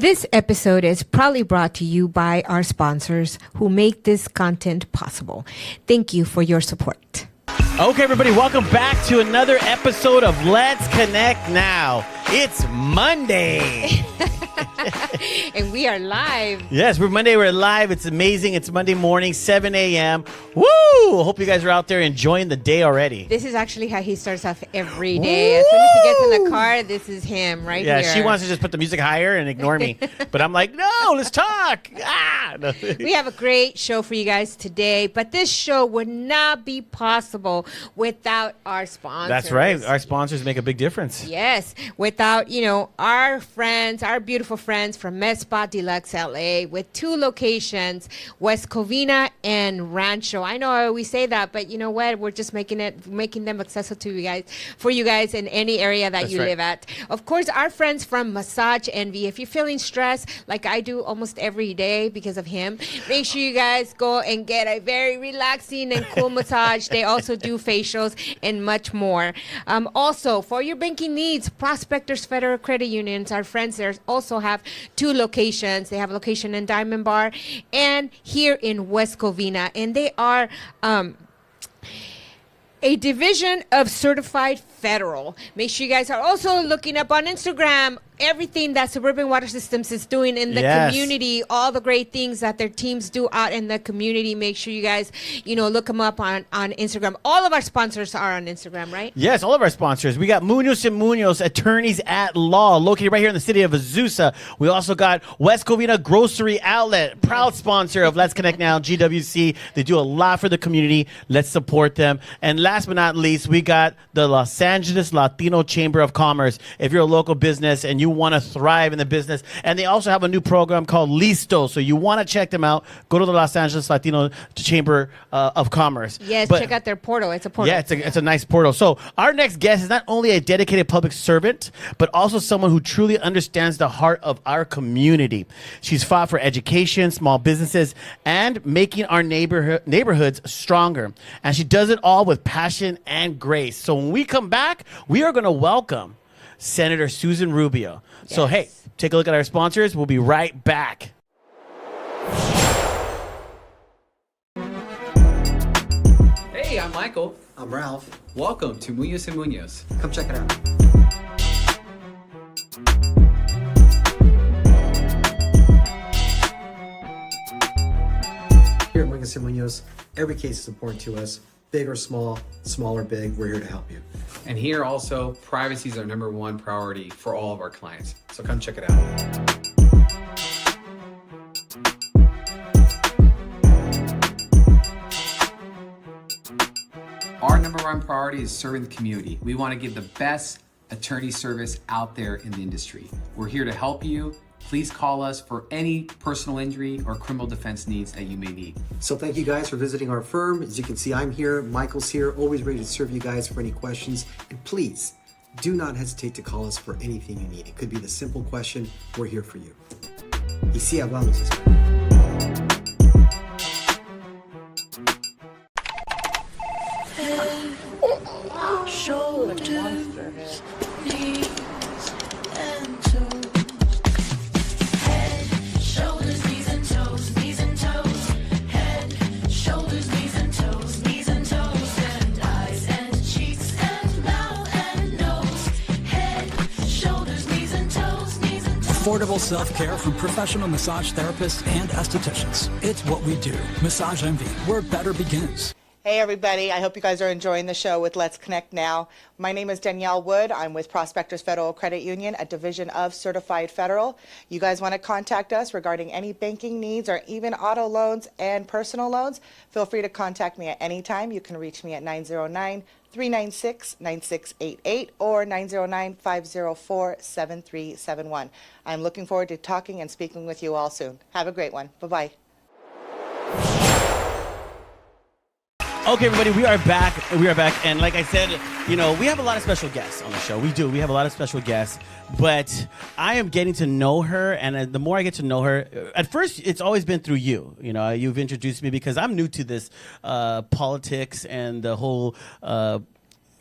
This episode is proudly brought to you by our sponsors who make this content possible. Thank you for your support. Okay, everybody, welcome back to another episode of Let's Connect Now. It's Monday. And we are live. Yes, we're live. It's amazing. It's Monday morning, 7 a.m. Woo! Hope you guys are out there enjoying the day already. This is actually how he starts off every day. As soon as he gets in the car, this is him right here. Yeah, she wants to just put the music higher and ignore me. But I'm like, no, let's talk. No. We have a great show for you guys today, but this show would not be possible without our sponsors. That's right. Our sponsors make a big difference. Yes. Without, our friends, our beautiful friends from Med Spa Deluxe LA with 2 locations, West Covina and Rancho. I know we say that, but you know what? We're just making them accessible to you guys, for you guys in any area that you live at. Of course, our friends from Massage Envy. If you're feeling stressed, like I do almost every day because of him, make sure you guys go and get a very relaxing and cool massage. They also do facials and much more. Also, for your banking needs, Prospectors Federal Credit Unions, our friends there also have 2 locations. They have a location in Diamond Bar and here in West Covina, and they are a division of Certified Federal. Make sure you guys are also looking up on Instagram everything that Suburban Water Systems is doing in the community, all the great things that their teams do out in the community. Make sure you guys, look them up on Instagram. All of our sponsors are on Instagram, right? Yes, all of our sponsors. We got Munoz & Munoz, attorneys at law, located right here in the city of Azusa. We also got West Covina Grocery Outlet, proud sponsor of Let's Connect Now, GWC. They do a lot for the community. Let's support them. And last but not least, we got the Los Angeles Latino Chamber of Commerce. If you're a local business and you want to thrive in the business, and they also have a new program called Listo, so you want to check them out. Go to the Los Angeles Latino Chamber of Commerce. Yes, check out their portal. It's a portal. Yeah, it's a nice portal. So our next guest is not only a dedicated public servant, but also someone who truly understands the heart of our community. She's fought for education, small businesses, and making our neighborhoods stronger. And she does it all with passion and grace. So when we come back, we are going to welcome Senator Susan Rubio. Yes. So, hey, take a look at our sponsors. We'll be right back. Hey, I'm Michael. I'm Ralph. Welcome to Munoz & Munoz. Come check it out. Here at Munoz & Munoz, every case is important to us. Big or small, small or big, we're here to help you. And here also, privacy is our #1 priority for all of our clients. So come check it out. Our #1 priority is serving the community. We want to give the best attorney service out there in the industry. We're here to help you. Please call us for any personal injury or criminal defense needs that you may need. So thank you guys for visiting our firm. As you can see, I'm here, Michael's here, always ready to serve you guys for any questions. And please, do not hesitate to call us for anything you need. It could be the simple question, we're here for you. Y sí, hablamos español. Shoulders, knees, and toes. Head, shoulders, knees and toes, knees and toes. Head, shoulders, knees and toes, knees and toes. And eyes and cheeks and mouth and nose. Head, shoulders, knees and toes, knees and toes. Affordable self-care from professional massage therapists and estheticians. It's what we do. Massage Envy, where better begins. Hey everybody, I hope you guys are enjoying the show with Let's Connect Now. My name is Danielle Wood. I'm with Prospectors Federal Credit Union, a division of Certified Federal. You guys want to contact us regarding any banking needs or even auto loans and personal loans, feel free to contact me at any time. You can reach me at 909-396-9688 or 909-504-7371. I'm looking forward to talking and speaking with you all soon. Have a great one. Bye-bye. Okay, everybody, we are back. And like I said, we have a lot of special guests on the show. We do. We have a lot of special guests. But I am getting to know her, and the more I get to know her, at first it's always been through you. You've introduced me because I'm new to this politics and the whole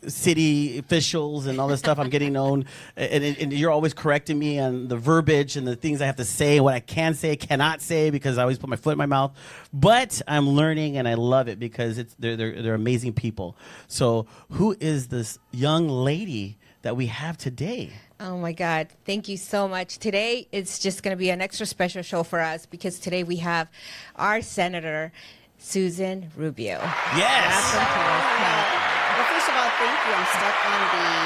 city officials and all this stuff. I'm getting known, and you're always correcting me on the verbiage and the things I have to say, what I can say, cannot say, because I always put my foot in my mouth. But I'm learning, and I love it because they're amazing people. So, who is this young lady that we have today? Oh my God. Thank you so much. Today, it's just going to be an extra special show for us because today we have our Senator, Susan Rubio. Yes. Welcome to us. Well, first of all, thank you. I'm stuck on the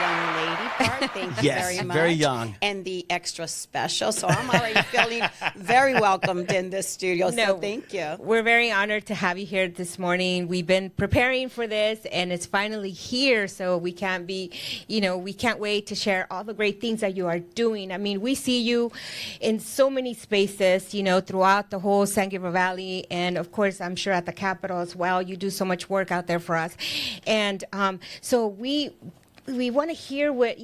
young lady part. Thank you Yes, very much. very young. And the extra special. So I'm already feeling very welcomed in this studio. So thank you. We're very honored to have you here this morning. We've been preparing for this, and it's finally here. So we can't wait to share all the great things that you are doing. I mean, we see you in so many spaces, throughout the whole San Gabriel Valley, and of course, I'm sure at the Capitol as well. You do so much work out there for us. And so we want to hear what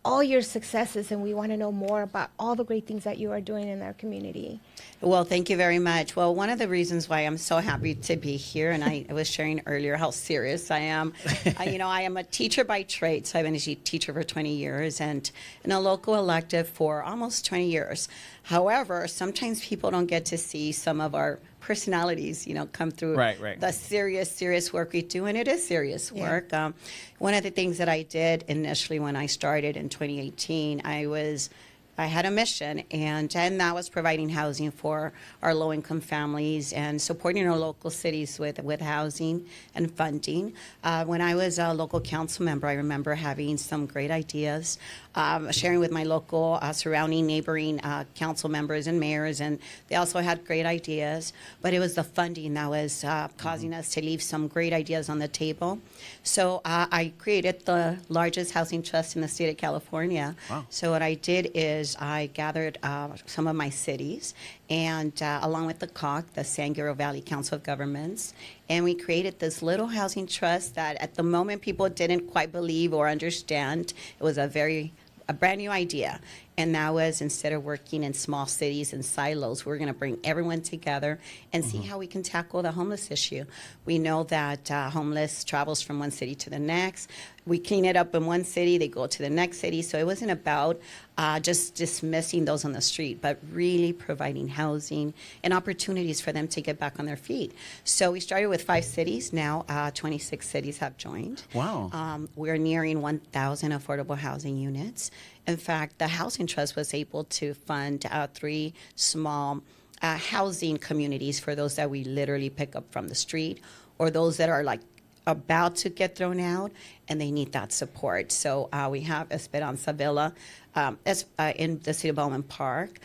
all your successes, and we want to know more about all the great things that you are doing in our community. Well, thank you very much. Well, one of the reasons why I'm so happy to be here, and I was sharing earlier how serious I am. I am a teacher by trade, so I've been a teacher for 20 years and in a local elective for almost 20 years. However, sometimes people don't get to see some of our personalities, come through Right. the serious work we do, and it is serious work. One of the things that I did initially when I started in 2018, I had a mission, and that was providing housing for our low-income families and supporting our local cities with housing and funding. When I was a local council member, I remember having some great ideas, sharing with my local surrounding neighboring council members and mayors, and they also had great ideas. But it was the funding that was causing us to leave some great ideas on the table. So I created the largest housing trust in the state of California. Wow. So what I did is I gathered some of my cities, and along with the COG, the San Gabriel Valley Council of Governments, and we created this little housing trust that at the moment people didn't quite believe or understand. It was a brand new idea. And that was, instead of working in small cities and silos, we're going to bring everyone together and see how we can tackle the homeless issue. We know that homeless travels from one city to the next. We clean it up in one city, they go to the next city. So it wasn't about just dismissing those on the street, but really providing housing and opportunities for them to get back on their feet. So we started with 5 cities. Now 26 cities have joined. Wow. We're nearing 1,000 affordable housing units. In fact, the Housing Trust was able to fund 3 small housing communities for those that we literally pick up from the street, or those that are like about to get thrown out and they need that support. So we have Esperanza Villa in the city of Bowman Park,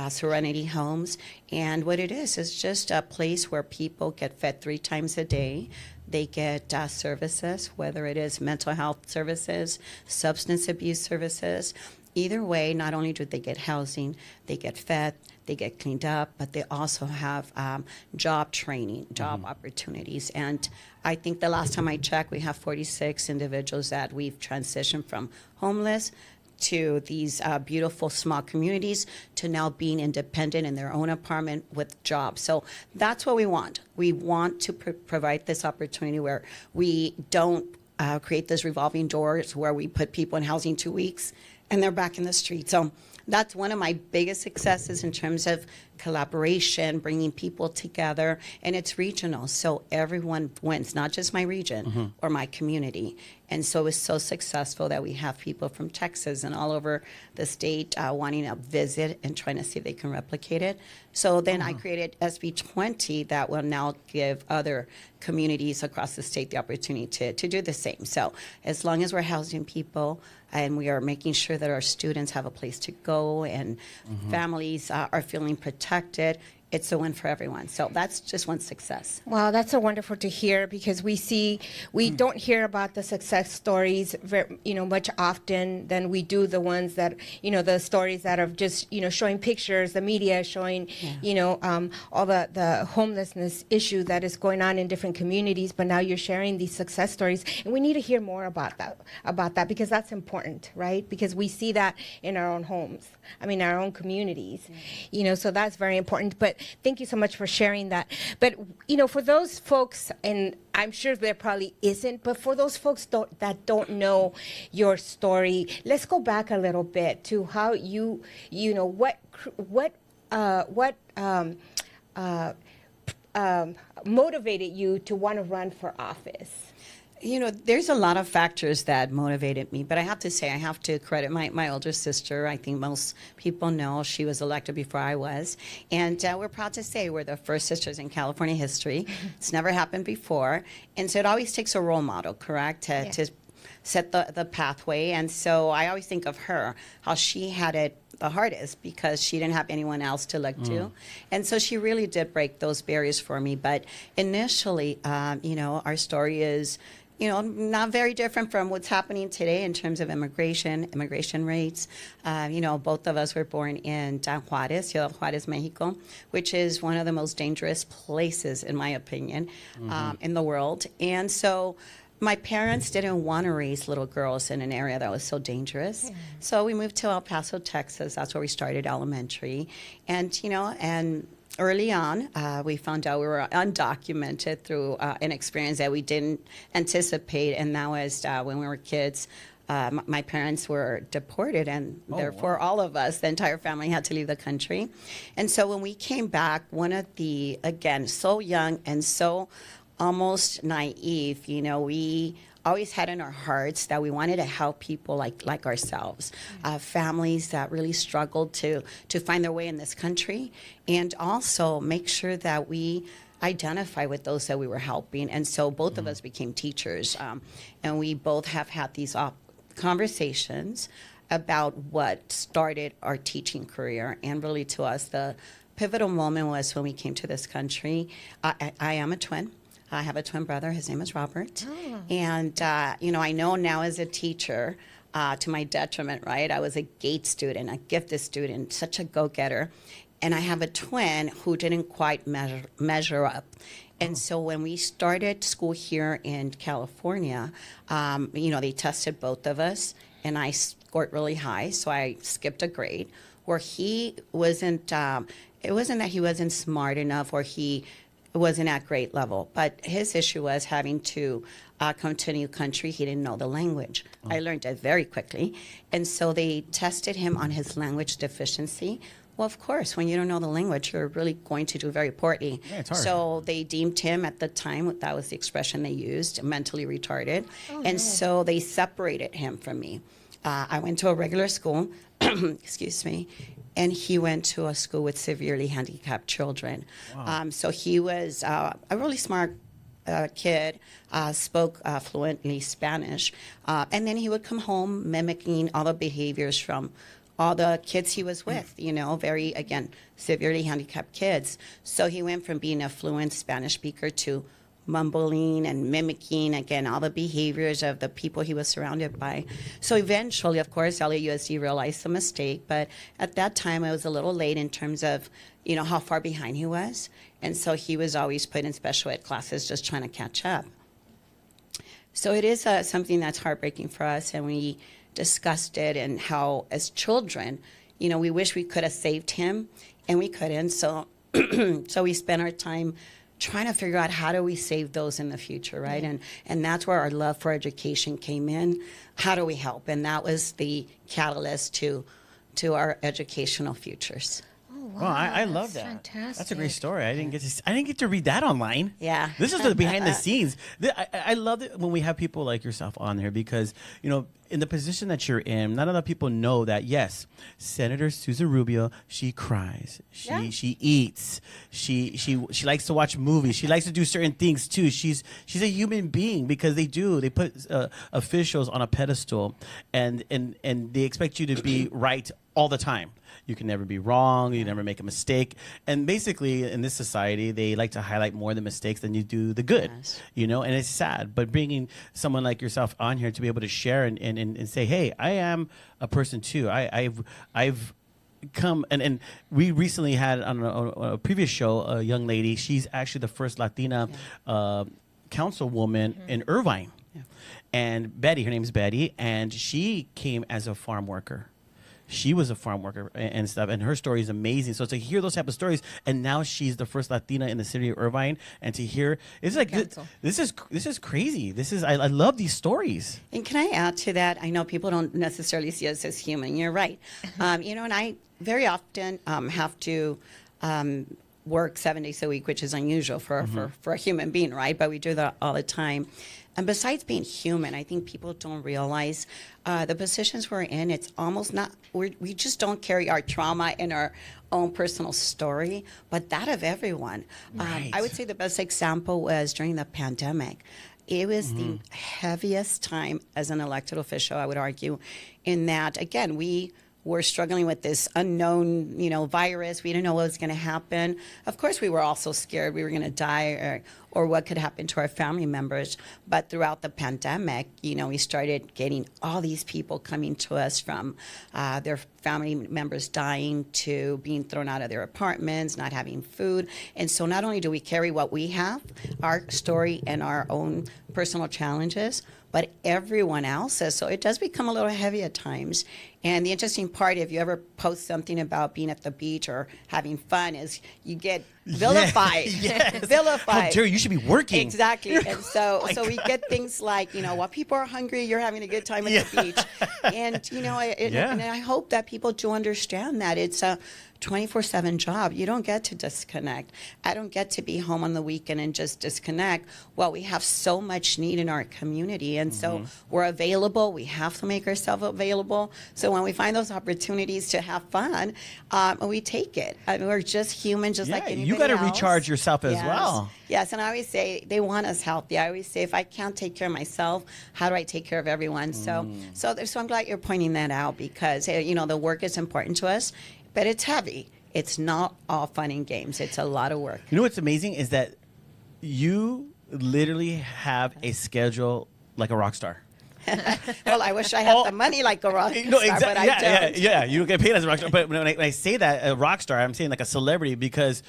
Serenity Homes, and what it is just a place where people get fed 3 times a day. They get services, whether it is mental health services, substance abuse services. Either way, not only do they get housing, they get fed, they get cleaned up, but they also have job training, job opportunities. And I think the last time I checked, we have 46 individuals that we've transitioned from homeless to these beautiful small communities to now being independent in their own apartment with jobs. So that's what we want. We want to provide this opportunity where we don't create this revolving doors where we put people in housing 2 weeks and they're back in the street. So that's one of my biggest successes in terms of collaboration, bringing people together, and it's regional. So everyone wins, not just my region or my community. And so it's so successful that we have people from Texas and all over the state wanting to visit and trying to see if they can replicate it. So then I created SB 20 that will now give other communities across the state the opportunity to do the same. So as long as we're housing people and we are making sure that our students have a place to go and families are feeling protected, it's a win for everyone. So that's just one success. Wow, that's so wonderful to hear, because we don't hear about the success stories much often than we do the ones that, the stories that are just, showing pictures, the media showing, all the homelessness issue that is going on in different communities. But now you're sharing these success stories, and we need to hear more about that, because that's important, right? Because we see that in our own homes, our own communities, so that's very important. But But thank you so much for sharing that. But, for those folks, and I'm sure there probably isn't, but for those folks that don't know your story, let's go back a little bit to how motivated you to want to run for office. There's a lot of factors that motivated me, but I have to say, I have to credit my older sister. I think most people know she was elected before I was. And we're proud to say we're the first sisters in California history. It's never happened before. And so it always takes a role model, correct, to set the pathway. And so I always think of her, how she had it the hardest because she didn't have anyone else to look to. And so she really did break those barriers for me. But initially, our story is not very different from what's happening today in terms of immigration rates. Both of us were born in Juárez, Ciudad Juárez, Mexico, which is one of the most dangerous places, in my opinion, in the world. And so my parents didn't want to raise little girls in an area that was so dangerous. So we moved to El Paso, Texas. That's where we started elementary. And early on, we found out we were undocumented through an experience that we didn't anticipate, and that was when we were kids. My parents were deported, and therefore all of us, the entire family, had to leave the country. And so when we came back, one of the, again, so young and so almost naive, we always had in our hearts that we wanted to help people like ourselves, families that really struggled to find their way in this country, and also make sure that we identify with those that we were helping. And so both of us became teachers, and we both have had these conversations about what started our teaching career. And really, to us, the pivotal moment was when we came to this country. I am a twin. I have a twin brother. His name is Robert. And, I know now as a teacher, to my detriment, right? I was a GATE student, a gifted student, such a go-getter. And I have a twin who didn't quite measure up. And so when we started school here in California, they tested both of us, and I scored really high, so I skipped a grade. Where he wasn't, it wasn't that he wasn't smart enough or he wasn't at grade level, but his issue was having to come to a new country. He didn't know the language. I learned it very quickly. And so they tested him on his language deficiency. Well, of course, when you don't know the language, you're really going to do very poorly. Yeah, it's hard. So they deemed him at the time, that was the expression they used, mentally retarded. And so they separated him from me. I went to a regular school, excuse me, and he went to a school with severely handicapped children. Wow. So he was a really smart kid, spoke fluently Spanish, and then he would come home mimicking all the behaviors from all the kids he was with, very, again, severely handicapped kids. So he went from being a fluent Spanish speaker to mumbling and mimicking, again, all the behaviors of the people he was surrounded by. So eventually, of course, LAUSD realized the mistake, but at that time, it was a little late in terms of, how far behind he was. And so he was always put in special ed classes just trying to catch up. So it is something that's heartbreaking for us, and we discussed it and how, as children, we wish we could have saved him, and we couldn't. So, so we spent our time trying to figure out how do we save those in the future, right? And that's where our love for education came in. How do we help? And that was the catalyst to our educational futures. Wow, I love that. Fantastic. That's a great story. I didn't get to read that online. Yeah. This is the behind the scenes. I love it when we have people like yourself on here because, in the position that you're in, not enough people know that, yes, Senator Susan Rubio, she cries. She eats. She likes to watch movies. She likes to do certain things too. She's a human being because they put officials on a pedestal and they expect you to be right all the time. You can never be wrong. You never make a mistake. And basically, in this society, they like to highlight more the mistakes than you do the good. Yes. And it's sad. But bringing someone like yourself on here to be able to share and say, hey, I am a person too. I've come and we recently had on a previous show a young lady. She's actually the first Latina councilwoman in Irvine. Yeah. And Betty, her name's Betty, and she came as a farm worker. she was a farm worker and stuff, and her story is amazing. So to hear those type of stories, and now she's the first Latina in the city of Irvine, and to hear it's like this is crazy. I love these stories. And can I add to that? I know people don't necessarily see us as human. You're right. And I very often have to work 7 days a week, which is unusual for a human being, right? But we do that all the time. And besides being human, I think people don't realize the positions we're in, it's almost not, we just don't carry our trauma in our own personal story, but that of everyone. Right. I would say the best example was during the pandemic. It was the heaviest time as an elected official, I would argue, in that, again, we were struggling with this unknown, virus. We didn't know what was going to happen. Of course, we were also scared we were going to die or what could happen to our family members. But throughout the pandemic, we started getting all these people coming to us from their family members dying to being thrown out of their apartments, not having food. And so not only do we carry what we have, our story and our own personal challenges, but everyone else's. So it does become a little heavy at times. And the interesting part, if you ever post something about being at the beach or having fun, is you get vilified. Yes. Vilified. How dare you should be working. Exactly. And so we get things like, while people are hungry, you're having a good time at the beach. And, and I hope that people do understand that it's a 24/7 job. You don't get to disconnect. I don't get to be home on the weekend and just disconnect. Well, we have so much need in our community, and so we're available. We have to make ourselves available. So when we find those opportunities to have fun, we take it. I mean, we're just human, just like anybody you got to else. recharge yourself as well. Yes, and I always say they want us healthy. I always say if I can't take care of myself, how do I take care of everyone? So I'm glad you're pointing that out because the work is important to us. But it's heavy. It's not all fun and games. It's a lot of work. You know what's amazing is that you literally have a schedule like a rock star. Well, I wish I had the money like a rock star, but I don't. Yeah, you get paid as a rock star. But when I say that, a rock star, I'm saying like a celebrity because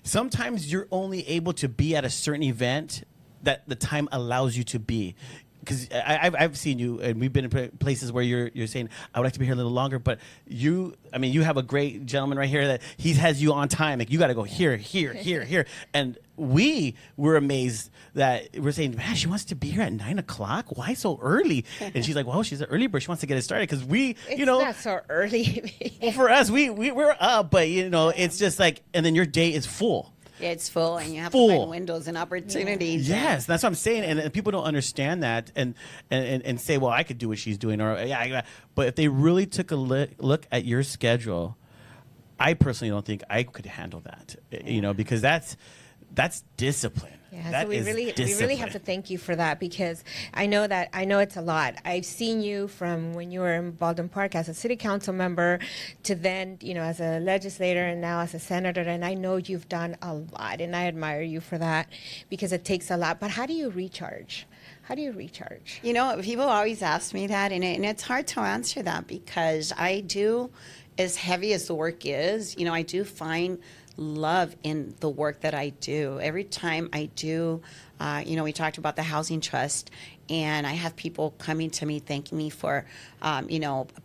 sometimes you're only able to be at a certain event that the time allows you to be. Because I've seen you, and we've been in places where you're saying, I would like to be here a little longer, but you have a great gentleman right here that he has you on time. Like, you got to go here. And we were amazed that we're saying, man, she wants to be here at 9 o'clock. Why so early? And she's like, well, she's an early bird. She wants to get it started because it's not so early. Well, for us, we're up, but it's just like, and then your day is full. Yeah, it's full, and you have to find windows and opportunities. Yes, that's what I'm saying, and people don't understand that, and say, well, I could do what she's doing, or but if they really took a look at your schedule, I personally don't think I could handle that, because that's discipline. Yeah, that so we really have to thank you for that because I know it's a lot. I've seen you from when you were in Baldwin Park as a city council member to then, as a legislator and now as a senator, and I know you've done a lot, and I admire you for that because it takes a lot. But how do you recharge? How do you recharge? People always ask me that, and it's hard to answer that because I do, as heavy as the work is, I do find love in the work that I do. Every time I do, we talked about the housing trust, and I have people coming to me thanking me for,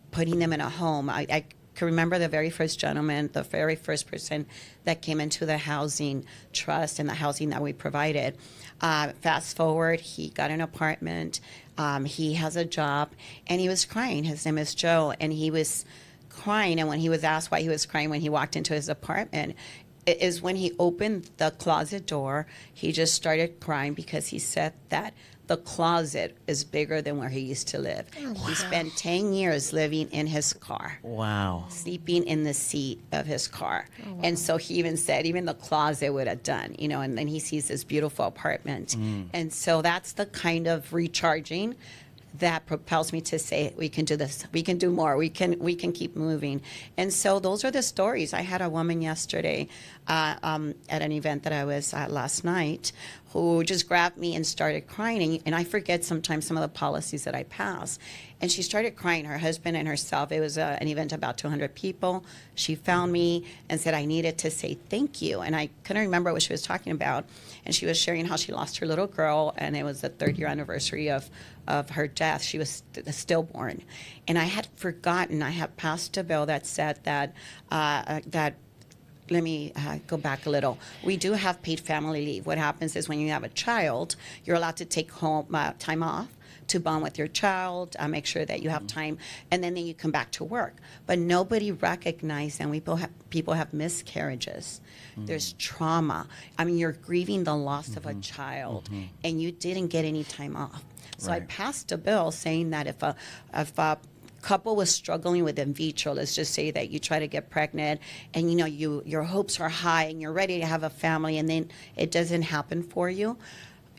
putting them in a home. I can remember the very first gentleman, the very first person that came into the housing trust and the housing that we provided. Fast forward, he got an apartment, he has a job, and he was crying. His name is Joe, and he was crying, and when he was asked why he was crying when he walked into his apartment, is when he opened the closet door, he just started crying because he said that the closet is bigger than where he used to live. Wow. He spent 10 years living in his car. Wow. Sleeping in the seat of his car. Oh, wow. And so he even said, even the closet would have done, and then he sees this beautiful apartment. And so that's the kind of recharging that propels me to say, we can do this, we can do more, we can keep moving. And so those are the stories. I had a woman yesterday at an event that I was at last night who just grabbed me and started crying. And I forget sometimes some of the policies that I pass. And she started crying, her husband and herself. It was an event about 200 people. She found me and said I needed to say thank you. And I couldn't remember what she was talking about. And she was sharing how she lost her little girl, and it was the 3rd year anniversary of of her death, she was stillborn. And I had forgotten, I had passed a bill that said that, let me go back a little. We do have paid family leave. What happens is when you have a child, you're allowed to take home time off to bond with your child, make sure that you have time, and then you come back to work. But nobody recognized, and people have miscarriages. There's trauma. I mean, you're grieving the loss of a child, and you didn't get any time off. So I passed a bill saying that if a couple was struggling with in vitro, let's just say that you try to get pregnant and your hopes are high and you're ready to have a family, and then it doesn't happen for you.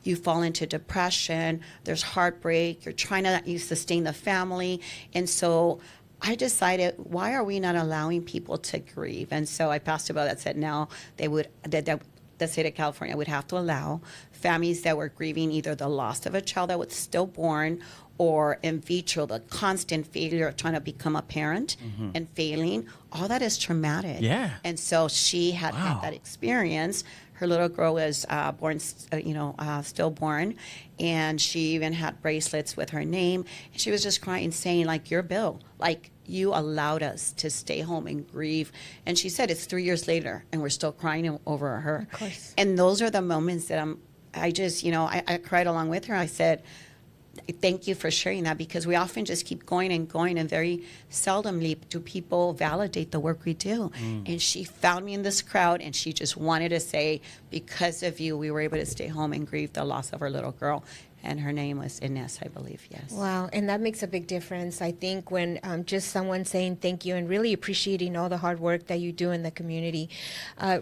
You fall into depression, there's heartbreak, you're trying to sustain the family. And so I decided, why are we not allowing people to grieve? And so I passed a bill that said now that the state of California would have to allow families that were grieving either the loss of a child that was stillborn or in vitro, the constant failure of trying to become a parent and failing. All that is traumatic. Yeah. And so she had had that experience. Her little girl was born, stillborn, and she even had bracelets with her name. And she was just crying, saying, like, your bill, like, you allowed us to stay home and grieve. And she said it's 3 years later, and we're still crying over her. Of course. And those are the moments that I cried along with her. I said, thank you for sharing that, because we often just keep going and going, and very seldomly do people validate the work we do. And she found me in this crowd, and she just wanted to say, because of you, we were able to stay home and grieve the loss of our little girl. And her name was Ines, I believe, yes. Wow, and that makes a big difference, I think, when just someone saying thank you and really appreciating all the hard work that you do in the community.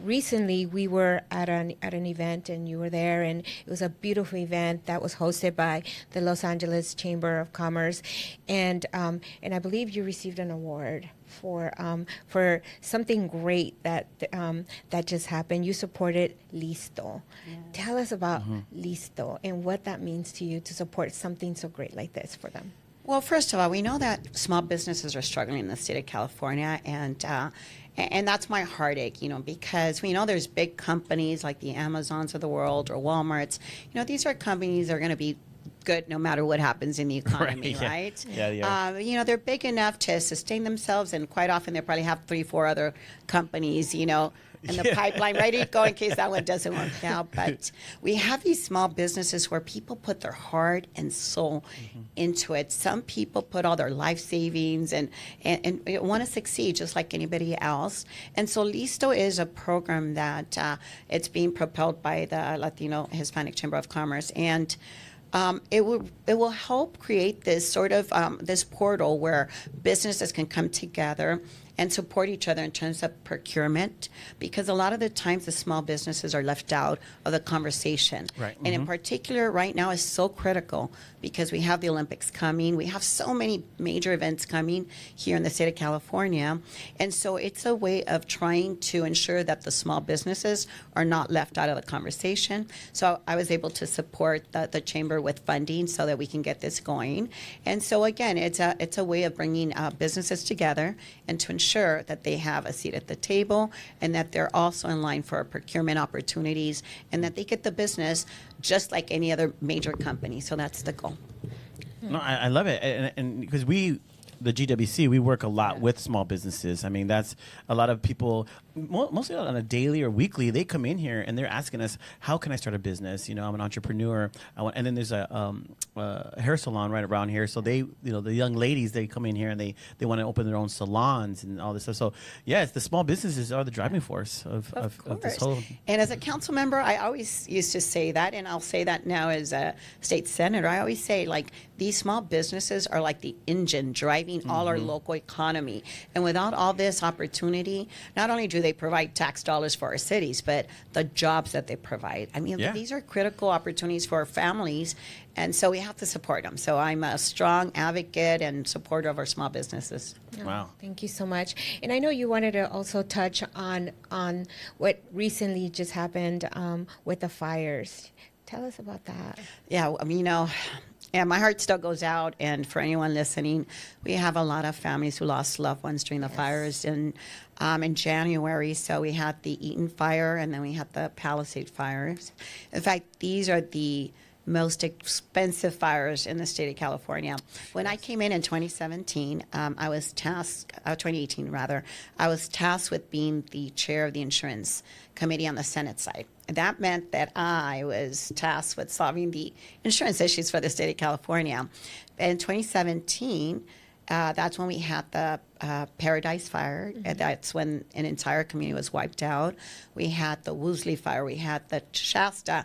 Recently, we were at an event, and you were there, and it was a beautiful event that was hosted by the Los Angeles Chamber of Commerce, and I believe you received an award for something great that just happened. You supported Listo. Yeah. Tell us about Listo and what that means to you to support something so great like this for them. Well, first of all, we know that small businesses are struggling in the state of California, and that's my heartache, because we know there's big companies like the Amazons of the world or Walmarts. These are companies that are going to be good no matter what happens in the economy, right? Yeah. They're big enough to sustain themselves, and quite often they probably have 3-4 other companies, in the pipeline ready to go in case that one doesn't work out. But we have these small businesses where people put their heart and soul into it. Some people put all their life savings and want to succeed just like anybody else. And so Listo is a program that it's being propelled by the Latino Hispanic Chamber of Commerce, and it will help create this sort of this portal where businesses can come together and support each other in terms of procurement, because a lot of the times the small businesses are left out of the conversation. Right. And in particular, right now is so critical because we have the Olympics coming. We have so many major events coming here in the state of California. And so it's a way of trying to ensure that the small businesses are not left out of the conversation. So I was able to support the chamber with funding so that we can get this going. And so again, it's a way of bringing businesses together and to ensure that they have a seat at the table, and that they're also in line for procurement opportunities, and that they get the business just like any other major company. So that's the goal. No, I love it, and because the GWC, we work a lot with small businesses. I mean, that's a lot of people, mostly on a daily or weekly, they come in here and they're asking us, how can I start a business? I'm an entrepreneur. And then there's a hair salon right around here. So they, the young ladies, they come in here and they want to open their own salons and all this stuff. So yes, the small businesses are the driving force of this whole. And as a council member, I always used to say that, and I'll say that now as a state senator. I always say, like, these small businesses are like the engine driving all our local economy. And without all this opportunity, not only do they provide tax dollars for our cities, but the jobs that they provide. I mean, these are critical opportunities for our families, and so we have to support them. So I'm a strong advocate and supporter of our small businesses. Wow. Thank you so much. And I know you wanted to also touch on what recently just happened with the fires. Tell us about that. Yeah, I mean, yeah, my heart still goes out, and for anyone listening, we have a lot of families who lost loved ones during the fires in January. So we had the Eaton fire, and then we had the Palisade fires. In fact, these are the most expensive fires in the state of California. When I came in 2017, I was tasked, 2018 rather, I was tasked with being the chair of the insurance committee on the Senate side. And that meant that I was tasked with solving the insurance issues for the state of California. In 2017, that's when we had the Paradise Fire. And that's when an entire community was wiped out. We had the Woolsey Fire. We had the Shasta.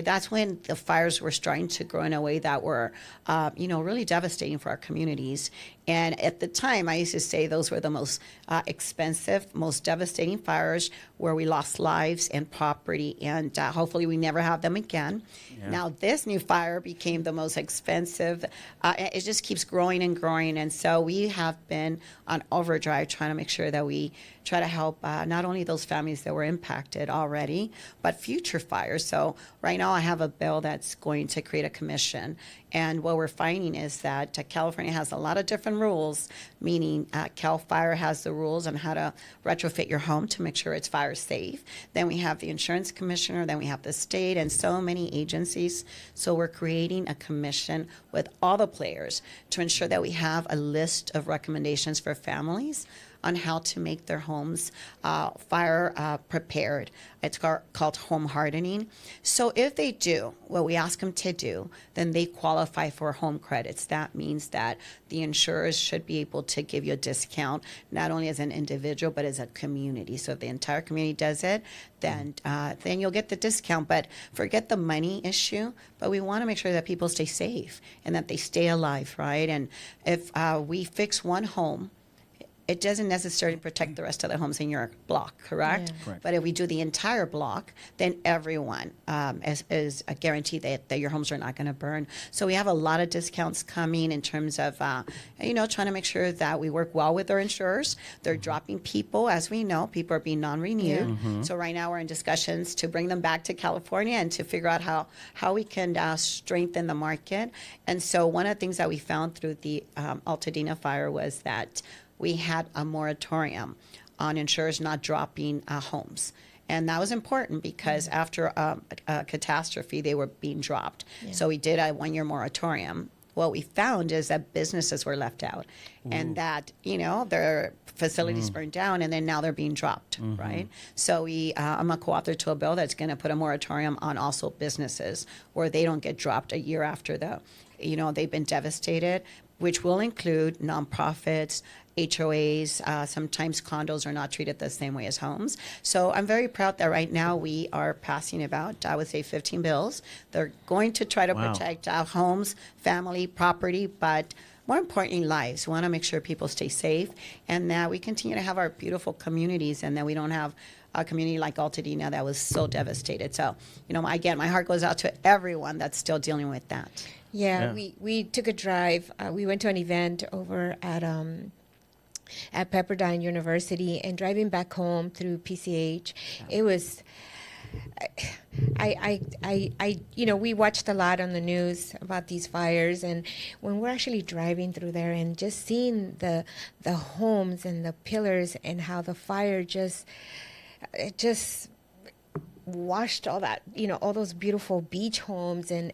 That's when the fires were starting to grow in a way that were, really devastating for our communities. And at the time, I used to say those were the most expensive, most devastating fires where we lost lives and property, and hopefully we never have them again. Yeah. Now, this new fire became the most expensive. It just keeps growing and growing, and so we have been on overdrive trying to make sure that we try to help not only those families that were impacted already, but future fires. So right now I have a bill that's going to create a commission. And what we're finding is that California has a lot of different rules, meaning CAL FIRE has the rules on how to retrofit your home to make sure it's fire safe. Then we have the insurance commissioner, then we have the state, and so many agencies. So we're creating a commission with all the players to ensure that we have a list of recommendations for families on how to make their homes fire prepared. It's called home hardening. So if they do what we ask them to do, then they qualify for home credits. That means that the insurers should be able to give you a discount, not only as an individual, but as a community. So if the entire community does it, then you'll get the discount. But forget the money issue, but we want to make sure that people stay safe and that they stay alive, right? And if we fix one home, it doesn't necessarily protect the rest of the homes in your block, correct? Yeah. Correct. But if we do the entire block, then everyone is a guarantee that your homes are not going to burn. So we have a lot of discounts coming in terms of, trying to make sure that we work well with our insurers. They're dropping people. As we know, people are being non-renewed. So right now we're in discussions to bring them back to California and to figure out how we can strengthen the market. And so one of the things that we found through the Altadena fire was that we had a moratorium on insurers not dropping homes. And that was important because after a catastrophe, they were being dropped. Yeah. So we did a one-year moratorium. What we found is that businesses were left out and that, their facilities burned down and then now they're being dropped, right? So I'm a co-author to a bill that's going to put a moratorium on also businesses where they don't get dropped a year after they've been devastated, which will include nonprofits, HOAs. Sometimes condos are not treated the same way as homes. So I'm very proud that right now we are passing about, I would say, 15 bills. They're going to try to protect our homes, family, property, but more importantly, lives. We want to make sure people stay safe and that we continue to have our beautiful communities and that we don't have a community like Altadena that was so devastated. So, again, my heart goes out to everyone that's still dealing with that. Yeah. We took a drive. We went to an event over at Pepperdine University, and driving back home through PCH, it was. We watched a lot on the news about these fires, and when we're actually driving through there and just seeing the homes and the pillars and how the fire just washed all that, all those beautiful beach homes and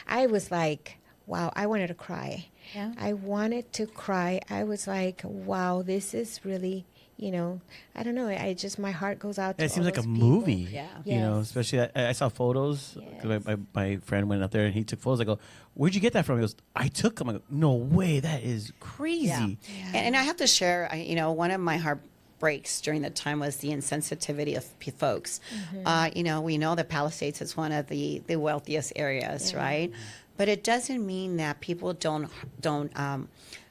I was like, wow, I wanted to cry. Yeah. I wanted to cry. I was like, wow, this is really, I don't know. My heart goes out to it seems all like a those people. movie. Yeah. Especially I saw photos. Yes. My friend went out there and he took photos. I go, where'd you get that from? He goes, I took them. I go, no way. That is crazy. Yeah. And I have to share, one of my heartbreaks during the time was the insensitivity of folks. We know that Palisades is one of the wealthiest areas, right? But it doesn't mean that people don't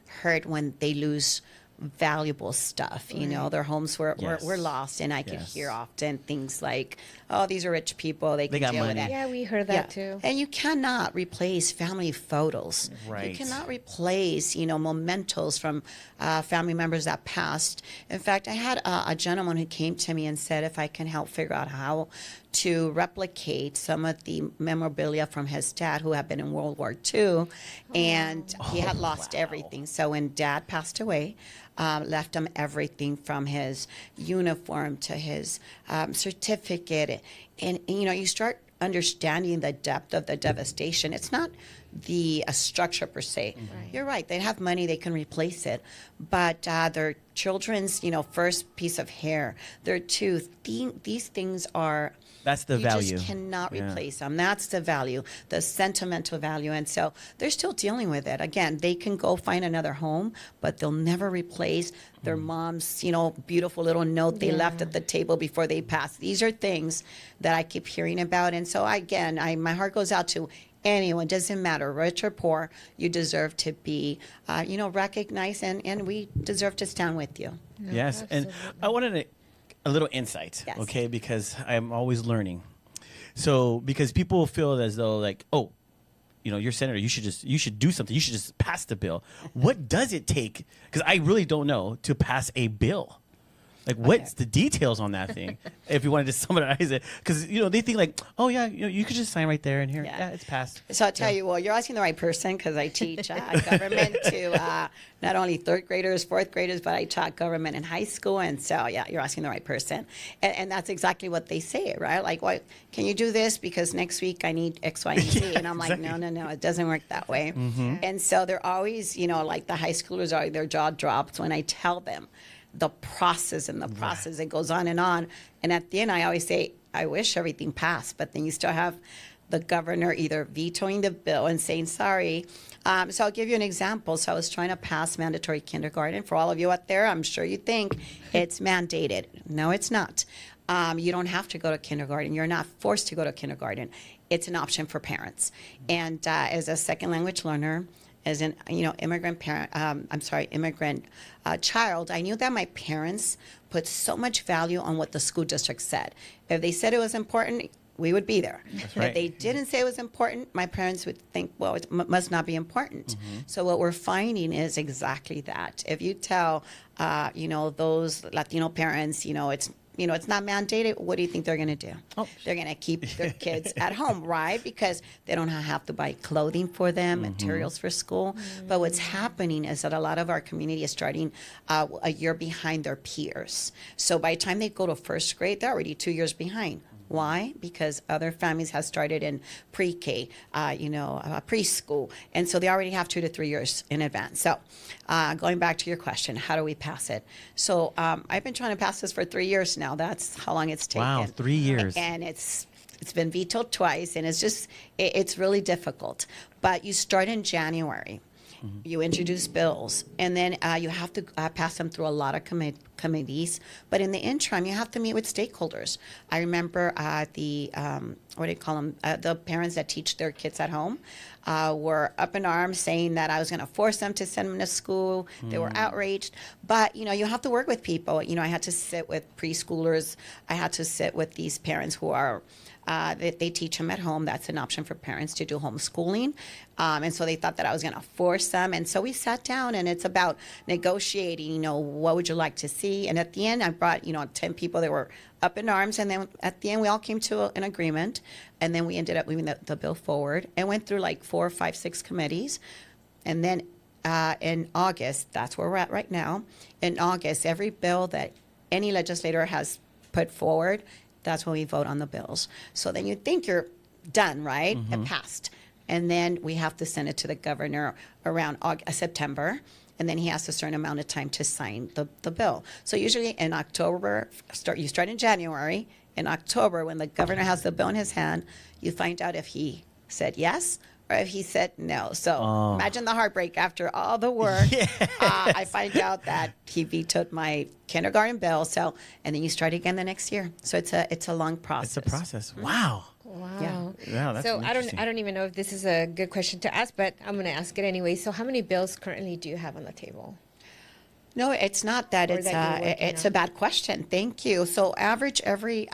hurt when they lose valuable stuff. Their homes were lost, and I could hear often things like, oh, these are rich people, they can got deal money. with that. Yeah, we heard that too. And you cannot replace family photos. Right. You cannot replace, mementos from family members that passed. In fact, I had a gentleman who came to me and said if I can help figure out how to replicate some of the memorabilia from his dad, who had been in World War II, and he had lost everything. So when Dad passed away, left him everything from his uniform to his certificate, and you start understanding the depth of the devastation. It's not the structure per se. You're right. They have money, they can replace it, but their children's, first piece of hair, their tooth, these things are. That's the value. You just cannot Yeah. replace them. That's the value, the sentimental value. And so they're still dealing with it. Again, they can go find another home, but they'll never replace their mom's, beautiful little note they left at the table before they passed. These are things that I keep hearing about. And so again, my heart goes out to anyone, doesn't matter, rich or poor, you deserve to be, recognized, and we deserve to stand with you. Yes, and I wanted a little insight, Yes. okay, because I'm always learning. So, because people feel as though like, oh, you're senator, you should do something. You should just pass the bill. What does it take? Because I really don't know to pass a bill. Like, what's the details on that thing? If you wanted to summarize it, because they think like, oh yeah, you could just sign right there and here, yeah, it's passed. So I'll tell you, well, you're asking the right person because I teach government to not only third graders, fourth graders, but I taught government in high school. And so, yeah, you're asking the right person. And that's exactly what they say, right? Like, what, can you do this because next week I need X, Y, and Z? And I'm like, no, it doesn't work that way. And so they're always, like the high schoolers are, their jaw drops when I tell them the process and the process. It goes on. And at the end, I always say, I wish everything passed, but then you still have the governor either vetoing the bill and saying, sorry. So I'll give you an example. So I was trying to pass mandatory kindergarten. For all of you out there, I'm sure you think it's mandated. No, it's not. You don't have to go to kindergarten. You're not forced to go to kindergarten. It's an option for parents. And as a second language learner, as an immigrant parent, immigrant child, I knew that my parents put so much value on what the school district said. If they said it was important, we would be there. right. If they didn't say it was important, my parents would think, well, it must not be important. So what we're finding is exactly that. If you tell, those Latino parents, it's not mandated, what do you think they're going to do? Oh. They're going to keep their kids at home, right? Because they don't have to buy clothing for them, materials for school. But what's happening is that a lot of our community is starting a year behind their peers. So by the time they go to first grade, they're already 2 years behind. Why? Because other families have started in pre-K, preschool. And so they already have 2 to 3 years in advance. So going back to your question, how do we pass it? So I've been trying to pass this for 3 years now. That's how long it's taken. Wow, 3 years. And it's been vetoed twice, and it's really difficult. But you start in January. You introduce bills, and then you have to pass them through a lot of committees. But in the interim, you have to meet with stakeholders. I remember the the parents that teach their kids at home were up in arms saying that I was going to force them to send them to school. They were outraged. But, you have to work with people. I had to sit with preschoolers. I had to sit with these parents who are they teach them at home. That's an option for parents to do homeschooling. And so they thought that I was going to force them. And so we sat down, and it's about negotiating, what would you like to see? And at the end, I brought, 10 people that were up in arms. And then at the end, we all came to an agreement. And then we ended up moving the bill forward and went through like 4, 5, 6 committees. And then in August, that's where we're at right now. In August, every bill that any legislator has put forward, that's when we vote on the bills. So then you think you're done, right? It passed. And then we have to send it to the governor around September. And then he has a certain amount of time to sign the bill. So usually in October, you start in January. In October, when the governor has the bill in his hand, you find out if he said yes or if he said no. So imagine the heartbreak after all the work. I find out that he vetoed my kindergarten bill. So, and then you start again the next year. So it's a long process. It's a process. Wow. Wow. Yeah, that's So interesting. I don't even know if this is a good question to ask, but I'm going to ask it anyway. So how many bills currently do you have on the table? No, it's not that. Or It's that you're working it's on. a bad question. Thank you. So average every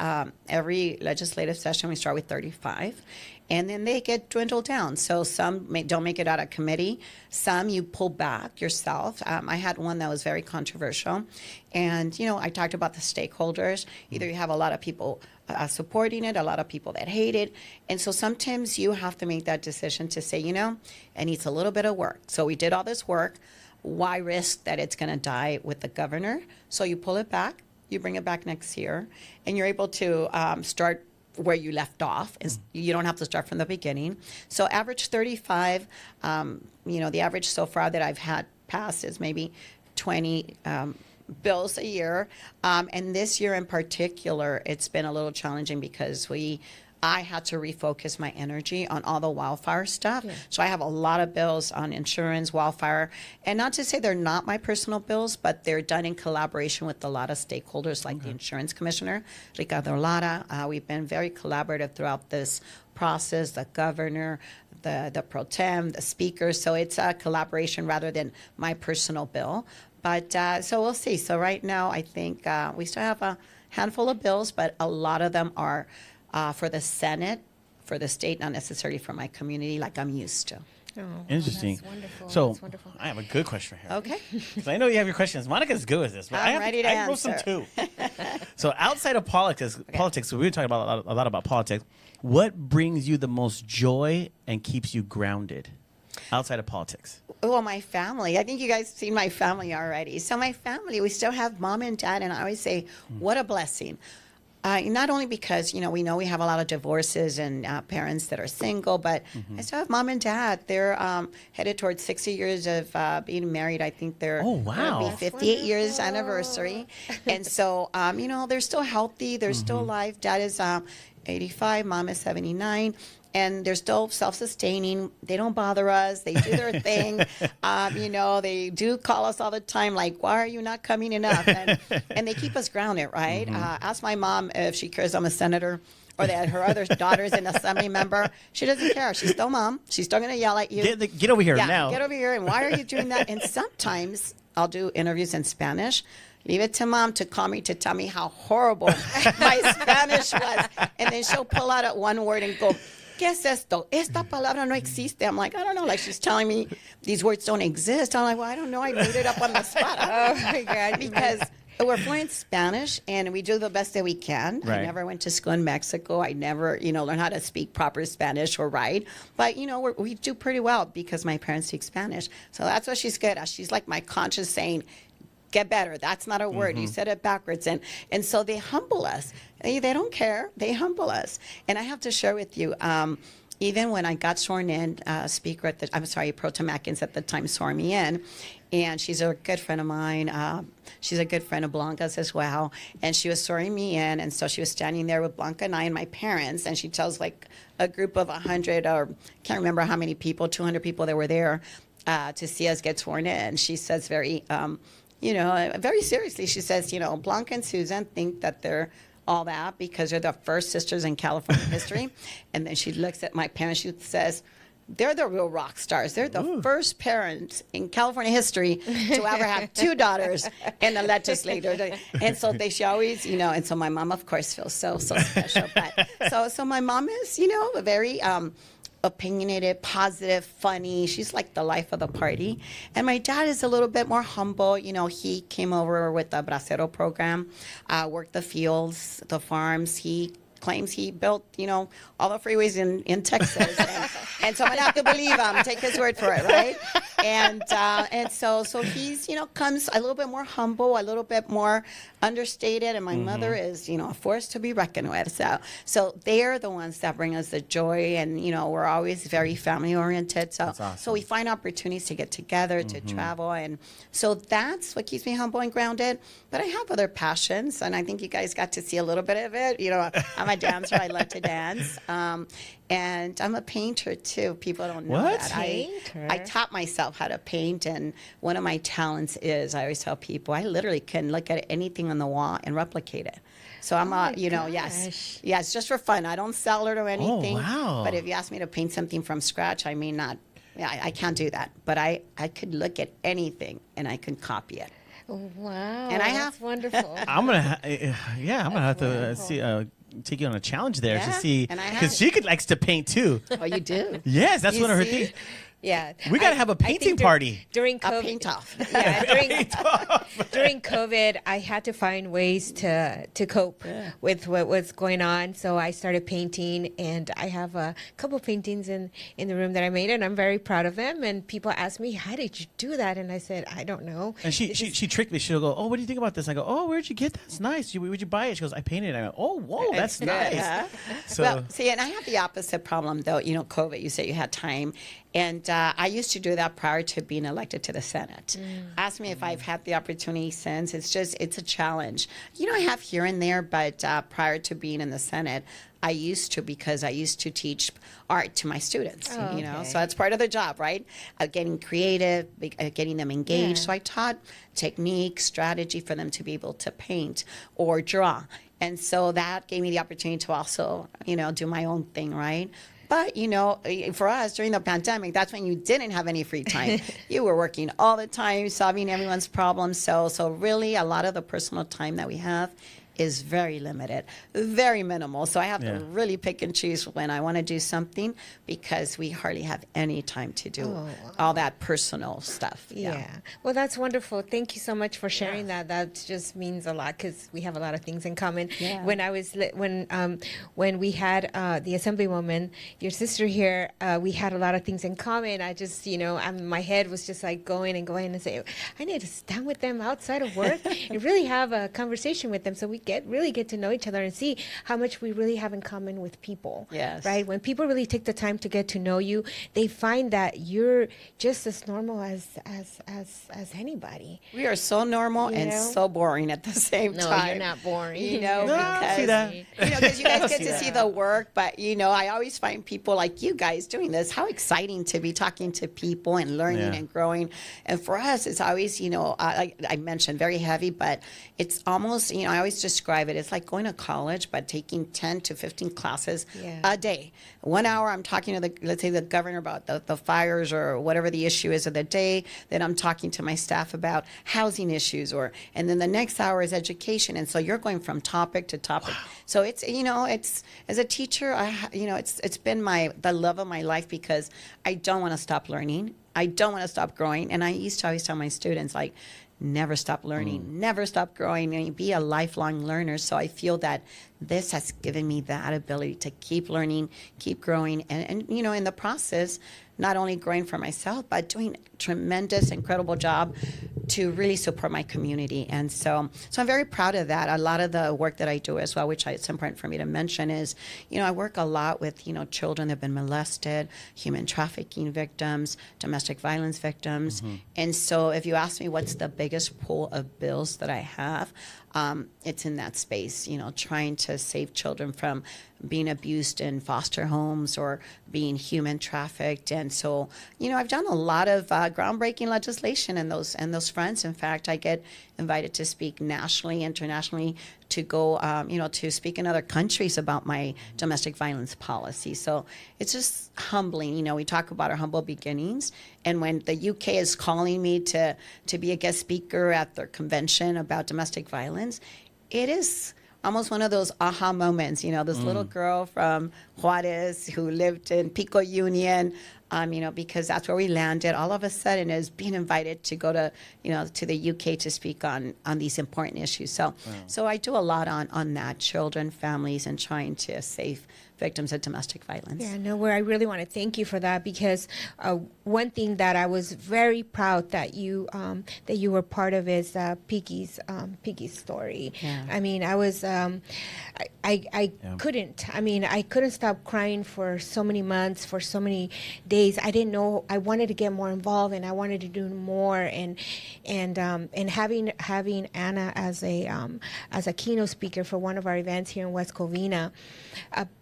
legislative session we start with 35, and then they get dwindled down. So some don't make it out of committee. Some you pull back yourself. I had one that was very controversial, and I talked about the stakeholders. Either you have a lot of people supporting it, a lot of people that hate it, and so sometimes you have to make that decision to say, it needs a little bit of work. So we did all this work. Why risk that it's going to die with the governor? So you pull it back, you bring it back next year, and you're able to start where you left off. You don't have to start from the beginning. So average 35. The average so far that I've had passed is maybe 20 bills a year. And this year in particular, it's been a little challenging because I had to refocus my energy on all the wildfire stuff. Yeah. So I have a lot of bills on insurance, wildfire, and not to say they're not my personal bills, but they're done in collaboration with a lot of stakeholders like the insurance commissioner, Ricardo Lara. We've been very collaborative throughout this process, the governor, the pro tem, the speaker. So it's a collaboration rather than my personal bill. But so we'll see. So right now, I think we still have a handful of bills, but a lot of them are for the Senate, for the state, not necessarily for my community like I'm used to. Oh, interesting. That's wonderful. So that's wonderful. I have a good question here. Okay. 'Cause I know you have your questions. Monica's good with this, but I'm ready to I wrote some answer. too. So outside of politics, we were talking about a lot about politics. What brings you the most joy and keeps you grounded outside of politics? Well, my family. I think you guys seen my family already. So my family, we still have mom and dad, and I always say, what a blessing. Not only because, we know we have a lot of divorces and parents that are single, but I still have mom and dad. They're headed towards 60 years of being married. I think they're Oh, wow. gonna be That's 58 years anniversary. And so, they're still healthy. They're still alive. Dad is 85. Mom is 79. And they're still self-sustaining. They don't bother us. They do their thing. They do call us all the time, like, why are you not coming enough? And they keep us grounded, right? Ask my mom if she cares I'm a senator or that her other daughter's an assembly member. She doesn't care. She's still mom. She's still going to yell at you. Get over here Yeah, now. get over here. And why are you doing that? And sometimes I'll do interviews in Spanish. Leave it to mom to call me to tell me how horrible my Spanish was. And then she'll pull out at one word and go, ¿qué es esto? Esta palabra no existe. I'm like, I don't know. Like she's telling me these words don't exist. I'm like, well, I don't know. I made it up on the spot. Oh my God! Because we're fluent Spanish and we do the best that we can. Right. I never went to school in Mexico. I never, learned how to speak proper Spanish or write. But, we do pretty well because my parents speak Spanish. So that's what she's good at. She's like my conscience saying, get better. That's not a word. You said it backwards. And so they humble us. They don't care. They humble us. And I have to share with you, even when I got sworn in, Pro Tem Atkins at the time swore me in. And she's a good friend of mine. She's a good friend of Blanca's as well. And she was swearing me in. And so she was standing there with Blanca and I and my parents. And she tells like a group of 100 or can't remember how many people, 200 people that were there to see us get sworn in. She says very seriously, she says, Blanca and Susan think that they're all that because they're the first sisters in California history. And then she looks at my parents, she says, they're the real rock stars. They're the first parents in California history to ever have two daughters in the legislature. And so she always, and so my mom, of course, feels so special. But so my mom is, a very opinionated, positive, funny. She's like the life of the party. And my dad is a little bit more humble. He came over with the Bracero program, worked the fields, the farms. He claims he built, all the freeways in Texas. And so I'm going to have to believe him, take his word for it, right? And so he's, comes a little bit more humble, a little bit more understated. And my mother is, a force to be reckoned with. So they're the ones that bring us the joy. And, we're always very family oriented. So, awesome. So we find opportunities to get together, to travel. And so that's what keeps me humble and grounded. But I have other passions. And I think you guys got to see a little bit of it. I'm a dancer. I love to dance. And I'm a painter too. People don't know What? that. Painter? I taught myself how to paint, and one of my talents is I always tell people I literally can look at anything on the wall and replicate it. So I'm yes, it's just for fun. I don't sell it or anything. wow. But if you ask me to paint something from scratch, I may not. Yeah, I can't do that. But I could look at anything and I can copy it. Wow, And I that's have- wonderful. I'm gonna have to see take you on a challenge there to Yeah, see and I have. because she likes to paint too. Oh, you do? Yes, that's You one of her see? things. Yeah. We got to have a I think painting party. during A COVID. paint off. Yeah, during COVID, I had to find ways to cope with what was going on. So I started painting, and I have a couple paintings in the room that I made, and I'm very proud of them. And people ask me, "How did you do that?" And I said, "I don't know." And she tricked me. She'll go, "Oh, what do you think about this?" I go, "Oh, where'd you get that? It's nice. Where'd you buy it?" She goes, "I painted it." I go, "Oh, whoa, that's nice." Yeah. So Well, see, and I have the opposite problem, though. You know, COVID, you say you had time. And I used to do that prior to being elected to the Senate. Ask me if I've had the opportunity since. It's a challenge. You know, I have here and there, but prior to being in the Senate, I used to, because I used to teach art to my students, Oh, you know, okay. so that's part of the job, right? Getting creative, getting them engaged. Yeah. So I taught technique, strategy for them to be able to paint or draw. And so that gave me the opportunity to also, you know, do my own thing, right? But, you know, for us during the pandemic, that's when you didn't have any free time. You were working all the time, solving everyone's problems. So really, a lot of the personal time that we have is very limited, very minimal. So I have Yeah. to really pick and choose when I want to do something, because we hardly have any time to do all that personal stuff. Yeah. Well, that's wonderful. Thank you so much for sharing that. That just means a lot, because we have a lot of things in common. Yeah. When I was when we had the Assemblywoman, your sister here, we had a lot of things in common. I just, you know, my head was just like going and say, I need to stand with them outside of work and really have a conversation with them, so we really get to know each other and see how much we really have in common with people. Yes. Right? When people really take the time to get to know you, they find that you're just as normal as anybody. We are so normal You and know? so boring at the same No, time. you're not boring. You know, No, I see that. because you guys get see to that. see the work, but you know, I always find people like you guys doing this. How exciting to be talking to people and learning Yeah. and growing. And for us, it's always, you know, I mentioned very heavy, but it's almost, you know, I always describe it. It's like going to college, but taking 10 to 15 classes Yeah. a day. 1 hour, I'm talking to let's say the governor about the fires or whatever the issue is of the day. Then I'm talking to my staff about housing issues, and then the next hour is education. And so you're going from topic to topic. So it's, you know, it's, as a teacher, you know, it's been the love of my life, because I don't want to stop learning. I don't want to stop growing. And I used to always tell my students, like, never stop learning, never stop growing, and be a lifelong learner. So I feel that this has given me that ability to keep learning, keep growing, and you know, in the process, not only growing for myself, but doing a tremendous, incredible job to really support my community. And so I'm very proud of that. A lot of the work that I do as well, which it's important for me to mention, is, you know, I work a lot with, you know, children that have been molested, human trafficking victims, domestic violence victims. And so if you ask me what's the biggest pool of bills that I have, it's in that space, you know, trying to save children from being abused in foster homes or being human trafficked. And so, you know, I've done a lot of groundbreaking legislation in those fronts. In fact, I get invited to speak nationally, internationally, to go, you know, to speak in other countries about my domestic violence policy. So it's just humbling. You know, we talk about our humble beginnings, and when the UK is calling me to be a guest speaker at their convention about domestic violence, it is almost one of those aha moments. You know, this little girl from Juarez who lived in Pico Union, you know, because that's where we landed, all of a sudden is being invited to go to, you know, to the UK to speak on these important issues. So I do a lot on that, children, families, and trying to save victims of domestic violence. Yeah, no, where I really want to thank you for that, because one thing that I was very proud that you were part of is Piggy's story. Yeah. I mean, I was I couldn't. I mean, I couldn't stop crying for so many months, for so many days. I didn't know. I wanted to get more involved, and I wanted to do more. And having Anna as a keynote speaker for one of our events here in West Covina,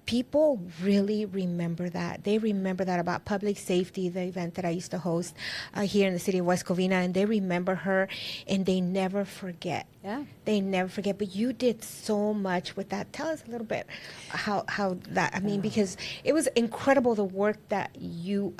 people really remember that. They remember that about public safety, the event that I used to host here in the city of West Covina, and they remember her, and they never forget. Yeah. They never forget. But you did so much with that. Tell us a little bit how that. I mean, because it was incredible the work that you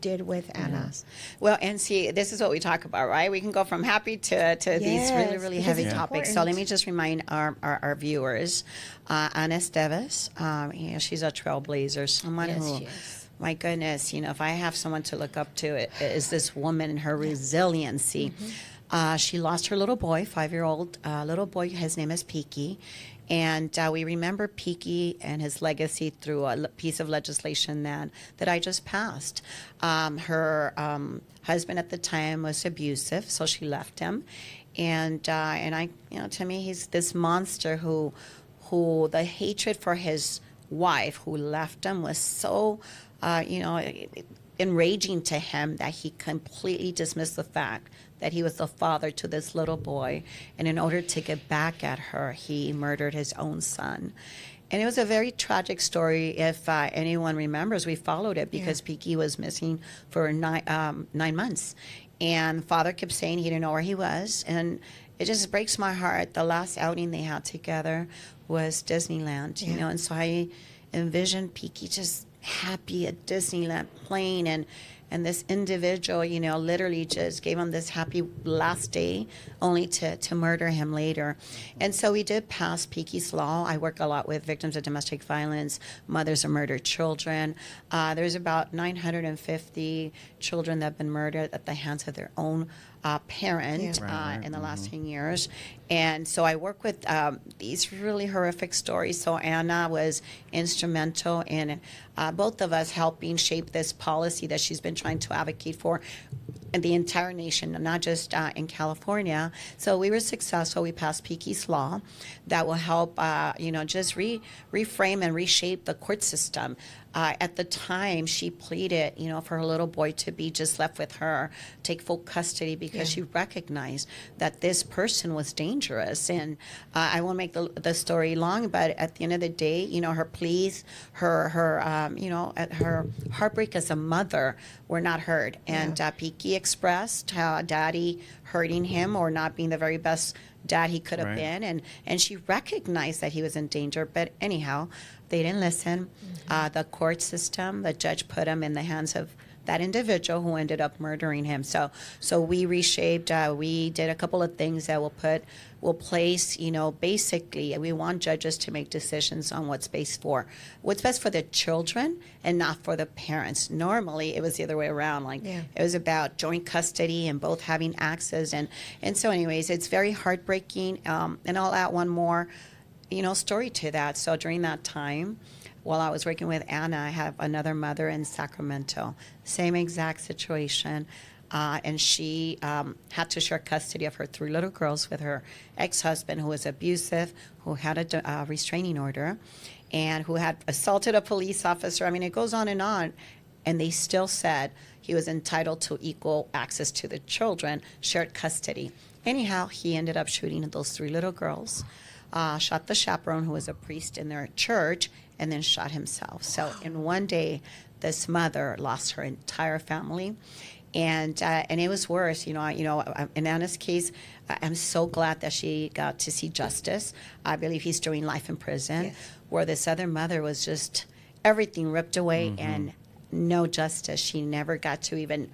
did with Anna. Yes. Well, and see, this is what we talk about, right? We can go from happy to these Yes, really, really because heavy it's topics. So important. let me just remind our viewers, Ana Esteves, you know, she's a trailblazer, someone Yes, who she is. my goodness, if I have someone to look up to, it is this woman and her resiliency. She lost her little boy, 5-year-old little boy. His name is Peaky. And we remember Peaky and his legacy through a piece of legislation that I just passed. Her husband at the time was abusive, so she left him. And I, to me, he's this monster who the hatred for his wife who left him was so, enraging to him that he completely dismissed the fact that he was the father to this little boy. And in order to get back at her, he murdered his own son. And it was a very tragic story. If anyone remembers, we followed it because Peaky was missing for 9 months. And father kept saying he didn't know where he was. And it just breaks my heart. The last outing they had together was Disneyland, and so I envisioned Peaky just happy at Disneyland playing, and this individual, literally just gave him this happy last day only to murder him later. And so we did pass Peaky's Law. I work a lot with victims of domestic violence, mothers of murdered children. There's about 950 children that have been murdered at the hands of their own parent in the last 10 years. And so I work with these really horrific stories. So Anna was instrumental in both of us helping shape this policy that she's been trying to advocate for in the entire nation, not just in California. So we were successful. We passed Peaky's Law that will help, just reframe and reshape the court system. At the time, she pleaded, for her little boy to be just left with her, take full custody because she recognized that this person was dangerous. And I won't make the story long, but at the end of the day, her pleas, her heartbreak as a mother were not heard. And Peaky expressed how daddy hurting him or not being the very best dad he could have been, and she recognized that he was in danger. But anyhow, they didn't listen. The court system, the judge put him in the hands of that individual who ended up murdering him. So we reshaped. We did a couple of things that will place. Basically, we want judges to make decisions on what's best for the children and not for the parents. Normally, it was the other way around. It was about joint custody and both having access. And so, anyways, it's very heartbreaking. And I'll add one more, story to that. So during that time, while I was working with Anna, I have another mother in Sacramento, same exact situation. And she had to share custody of her 3 little girls with her ex-husband, who was abusive, who had a restraining order, and who had assaulted a police officer. I mean, it goes on. And they still said he was entitled to equal access to the children, shared custody. Anyhow, he ended up shooting those 3 little girls, shot the chaperone, who was a priest in their church, and then shot himself. So in one day, this mother lost her entire family. And it was worse, in Anna's case. I'm so glad that she got to see justice. I believe he's doing life in prison, where this other mother was just everything ripped away and no justice. She never got to even,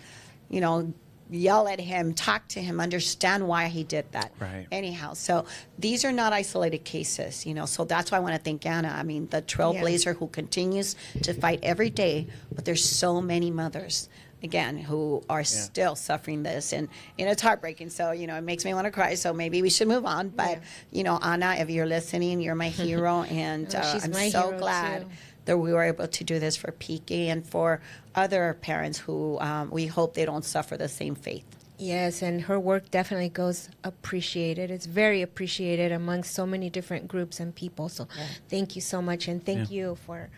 yell at him, talk to him, understand why he did that. Right. Anyhow, so these are not isolated cases, so that's why I want to thank Anna. I mean, the trailblazer who continues to fight every day, but there's so many mothers, again, who are still suffering this, and it's heartbreaking. So it makes me want to cry. So maybe we should move on. But Anna, if you're listening, you're my hero, and I'm so glad that we were able to do this for Peaky and for other parents who we hope they don't suffer the same fate. Yes, and her work definitely goes appreciated. It's very appreciated among so many different groups and people. So thank you so much, and thank you for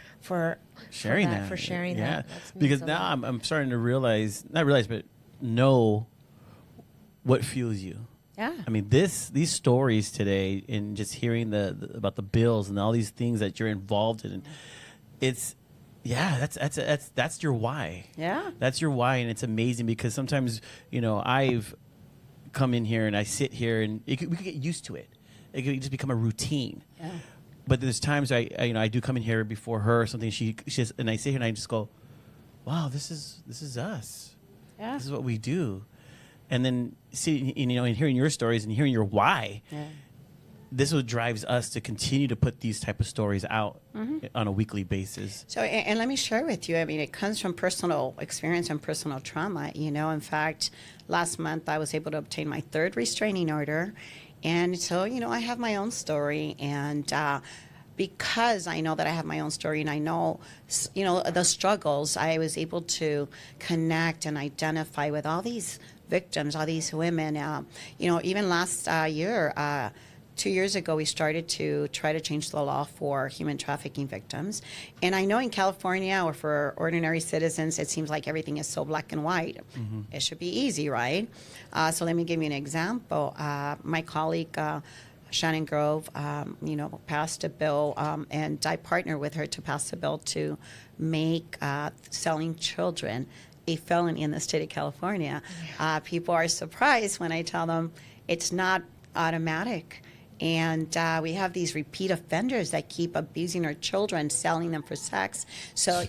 sharing that. That's because so now I'm starting to not realize, but know what fuels you. Yeah. I mean, these stories today, and just hearing about the bills and all these things that you're involved in, it's. Yeah, that's your why. Yeah. That's your why, and it's amazing because sometimes, I've come in here and I sit here and we could get used to it. It could just become a routine. Yeah. But there's times I do come in here before her or something. She just, and I sit here and I just go, wow, this is us. Yeah. This is what we do. And then and hearing your stories and hearing your why. Yeah. this is what drives us to continue to put these type of stories out on a weekly basis. So, and let me share with you, I mean, it comes from personal experience and personal trauma. In fact, last month I was able to obtain my third restraining order. And so, I have my own story. And because I know that I have my own story and I know, the struggles, I was able to connect and identify with all these victims, all these women. Even last year, 2 years ago, we started to try to change the law for human trafficking victims. And I know in California, or for ordinary citizens, it seems like everything is so black and white. It should be easy, right? So let me give you an example. My colleague, Shannon Grove, passed a bill, and I partnered with her to pass a bill to make selling children a felony in the state of California. People are surprised when I tell them it's not automatic. And we have these repeat offenders that keep abusing our children, selling them for sex. So,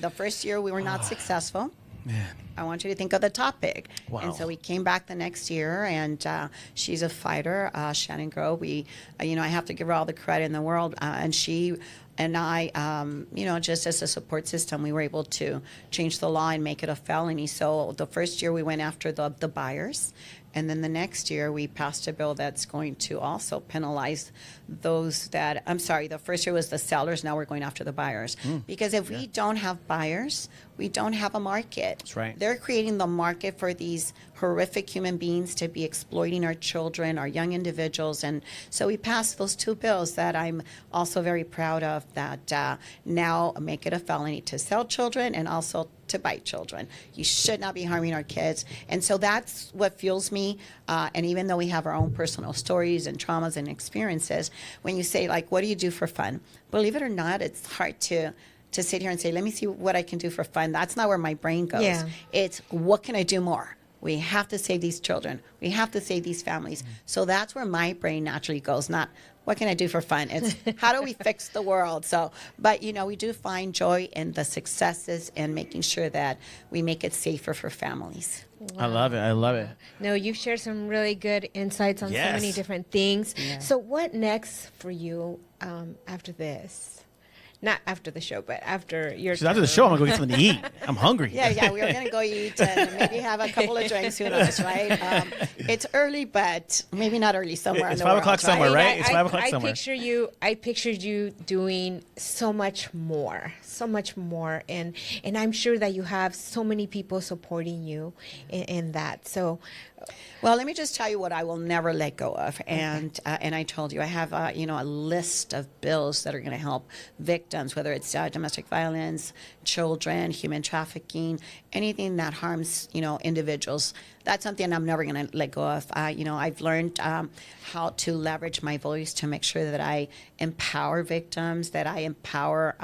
the first year we were not successful. Man. I want you to think of the topic. Wow. And so we came back the next year, and she's a fighter, Shannon Grove. I have to give her all the credit in the world. And she and I, just as a support system, we were able to change the law and make it a felony. So the first year we went after the buyers. And then the next year, we passed a bill that's going to also penalize those that, the first year was the sellers, now we're going after the buyers. Because if we don't have buyers, we don't have a market. That's right. They're creating the market for these horrific human beings to be exploiting our children, our young individuals. And so we passed those two bills that I'm also very proud of, that now make it a felony to sell children and also to buy children. You should not be harming our kids. And so that's what fuels me. And even though we have our own personal stories and traumas and experiences, when you say, like, what do you do for fun? Believe it or not, it's hard to sit here and say, let me see what I can do for fun. That's not where my brain goes. Yeah. It's, what can I do more? We have to save these children. We have to save these families. So that's where my brain naturally goes, not what can I do for fun? It's how do we fix the world? So, but we do find joy in the successes and making sure that we make it safer for families. I love it. I love it. No, you've shared some really good insights on so Yes. many different things. Yeah. So what next for you after this? Not after the show, but after your So after the show, I'm going to go get something to eat. I'm hungry. Yeah, we were going to go eat and maybe have a couple of drinks, who knows, right? It's early, but maybe not early somewhere It's in the 5 world, o'clock somewhere, right? It's 5 o'clock I somewhere. pictured you doing so much more, and I'm sure that you have so many people supporting you in that. So, Well, let me just tell you what I will never let go of. And I told you, I have a list of bills that are going to help victims, whether it's domestic violence, children, human trafficking, anything that harms, individuals. That's something I'm never going to let go of. I've learned how to leverage my voice to make sure that I empower victims, that I empower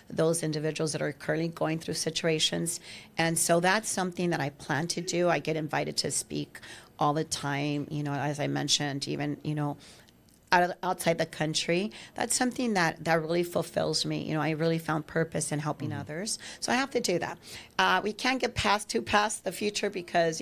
those individuals that are currently going through situations. And so that's something that I plan to do. I get invited to speak all the time, as I mentioned, even, outside the country. That's something that really fulfills me. I really found purpose in helping others. So I have to do that. We can't get past the future because,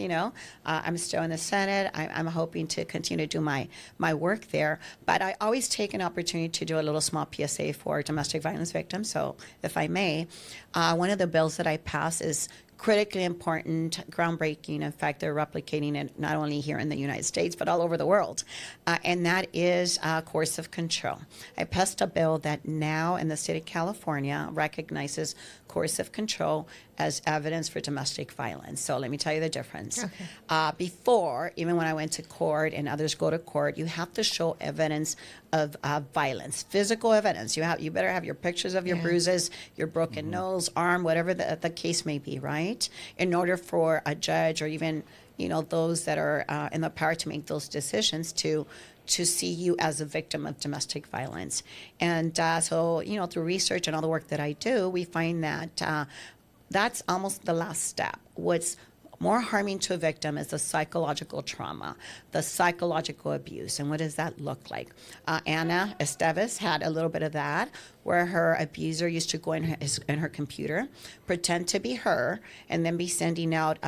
I'm still in the Senate. I'm hoping to continue to do my work there. But I always take an opportunity to do a little small PSA for domestic violence victims. So if I may, one of the bills that I pass is critically important, groundbreaking. In fact, they're replicating it not only here in the United States, but all over the world. And that is coercive control. I passed a bill that now in the state of California recognizes coercive control as evidence for domestic violence. So let me tell you the difference. Okay. Before, even when I went to court and others go to court, you have to show evidence of violence, physical evidence. You better have your pictures of your bruises, your broken nose, arm, whatever the case may be, right? In order for a judge or even those that are in the power to make those decisions to see you as a victim of domestic violence. And so, through research and all the work that I do, we find that that's almost the last step. What's more harming to a victim is the psychological trauma, the psychological abuse. And what does that look like? Ana Esteves had a little bit of that, where her abuser used to go in her computer, pretend to be her, and then be sending out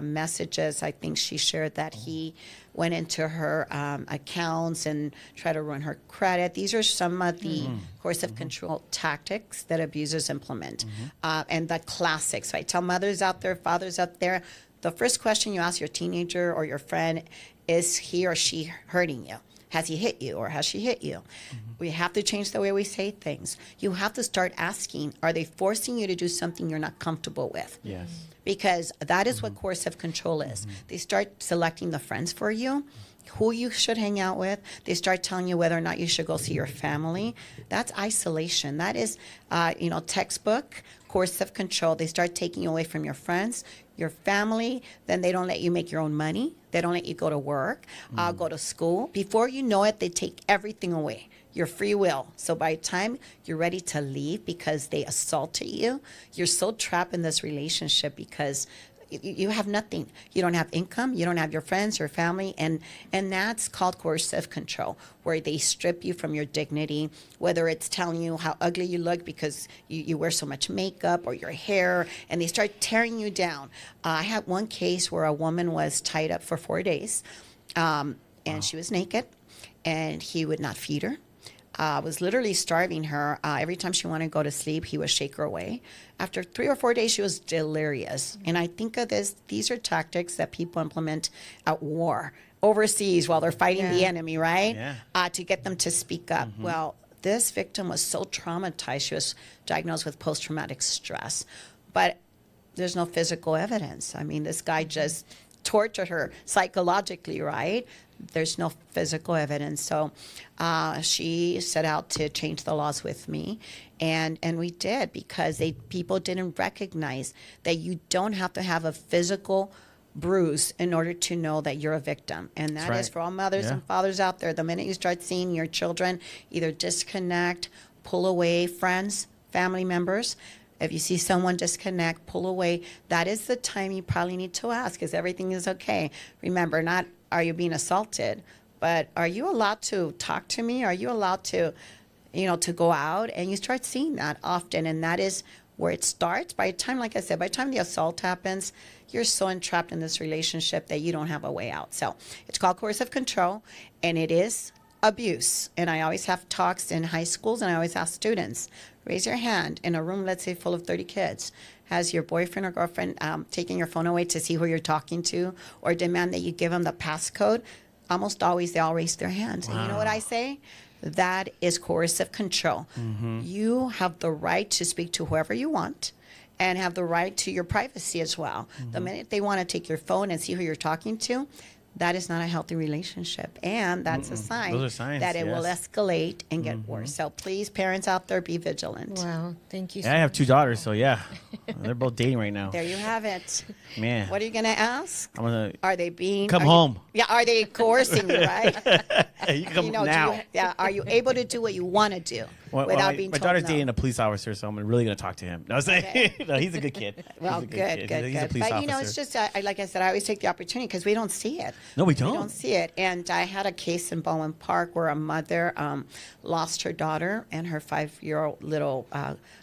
messages. I think she shared that he went into her accounts and tried to run her credit. These are some of the coercive control tactics that abusers implement, and the classics. I tell mothers out there, fathers out there, the first question you ask your teenager or your friend is he or she hurting you? Has he hit you or has she hit you? We have to change the way we say things. You have to start asking, are they forcing you to do something you're not comfortable with? Yes. Because that is what coercive control is. They start selecting the friends for you, who you should hang out with. They start telling you whether or not you should go see your family. That's isolation. That is, textbook coercive control. They start taking you away from your friends, your family. Then they don't let you make your own money. They don't let you go to work, go to school. Before you know it, they take everything away, your free will. So by the time you're ready to leave because they assaulted you, you're so trapped in this relationship because you have nothing. You don't have income. You don't have your friends, your family, and that's called coercive control, where they strip you from your dignity, whether it's telling you how ugly you look because you wear so much makeup or your hair, and they start tearing you down. I had one case where a woman was tied up for 4 days, and she was naked, and he would not feed her. Was literally starving her. Every time she wanted to go to sleep, he would shake her away. After 3 or 4 days, she was delirious. And I think of these are tactics that people implement at war, overseas, while they're fighting the enemy, right? Yeah. To get them to speak up. Well, this victim was so traumatized. She was diagnosed with post-traumatic stress. But there's no physical evidence. I mean, this guy just tortured her psychologically, right? There's no physical evidence. So she set out to change the laws with me. And we did, because people didn't recognize that you don't have to have a physical bruise in order to know that you're a victim. And that is for all mothers and fathers out there. The minute you start seeing your children either disconnect, pull away, friends, family members, if you see someone disconnect, pull away, that is the time you probably need to ask, is everything is okay? Remember, not are you being assaulted, but are you allowed to talk to me? Are you allowed to, to go out? And you start seeing that often, and that is where it starts. By the time, like I said, by the time the assault happens, you're so entrapped in this relationship that you don't have a way out. So it's called coercive control, and it is abuse. And I always have talks in high schools, and I always ask students, raise your hand in a room, let's say, full of 30 kids. Has your boyfriend or girlfriend taken your phone away to see who you're talking to, or demand that you give them the passcode? Almost always they all raise their hands. And you know what I say? That is coercive control. You have the right to speak to whoever you want and have the right to your privacy as well. The minute they want to take your phone and see who you're talking to, that is not a healthy relationship. And that's a sign Those are signs, that it will yes. escalate and get worse. So please, parents out there, be vigilant. Wow, thank you so Yeah, I have 2 daughters, so yeah. They're both dating right now. There you have it. Man. What are you going to ask? I'm going Are they being... Come are you- home. yeah, are they coercing you, right? to... You can come Do now. are you able to do what you want to do without being my told daughter's no? dating a police officer, so I'm really going to talk to him. No, I was like, no, he's a good kid. Well, He's a good. He's a police But, officer. it's just, like I said, I always take the opportunity because we don't see it. No, we We don't. don't see it. And I had a case in Baldwin Park where a mother lost her daughter and her 5-year-old little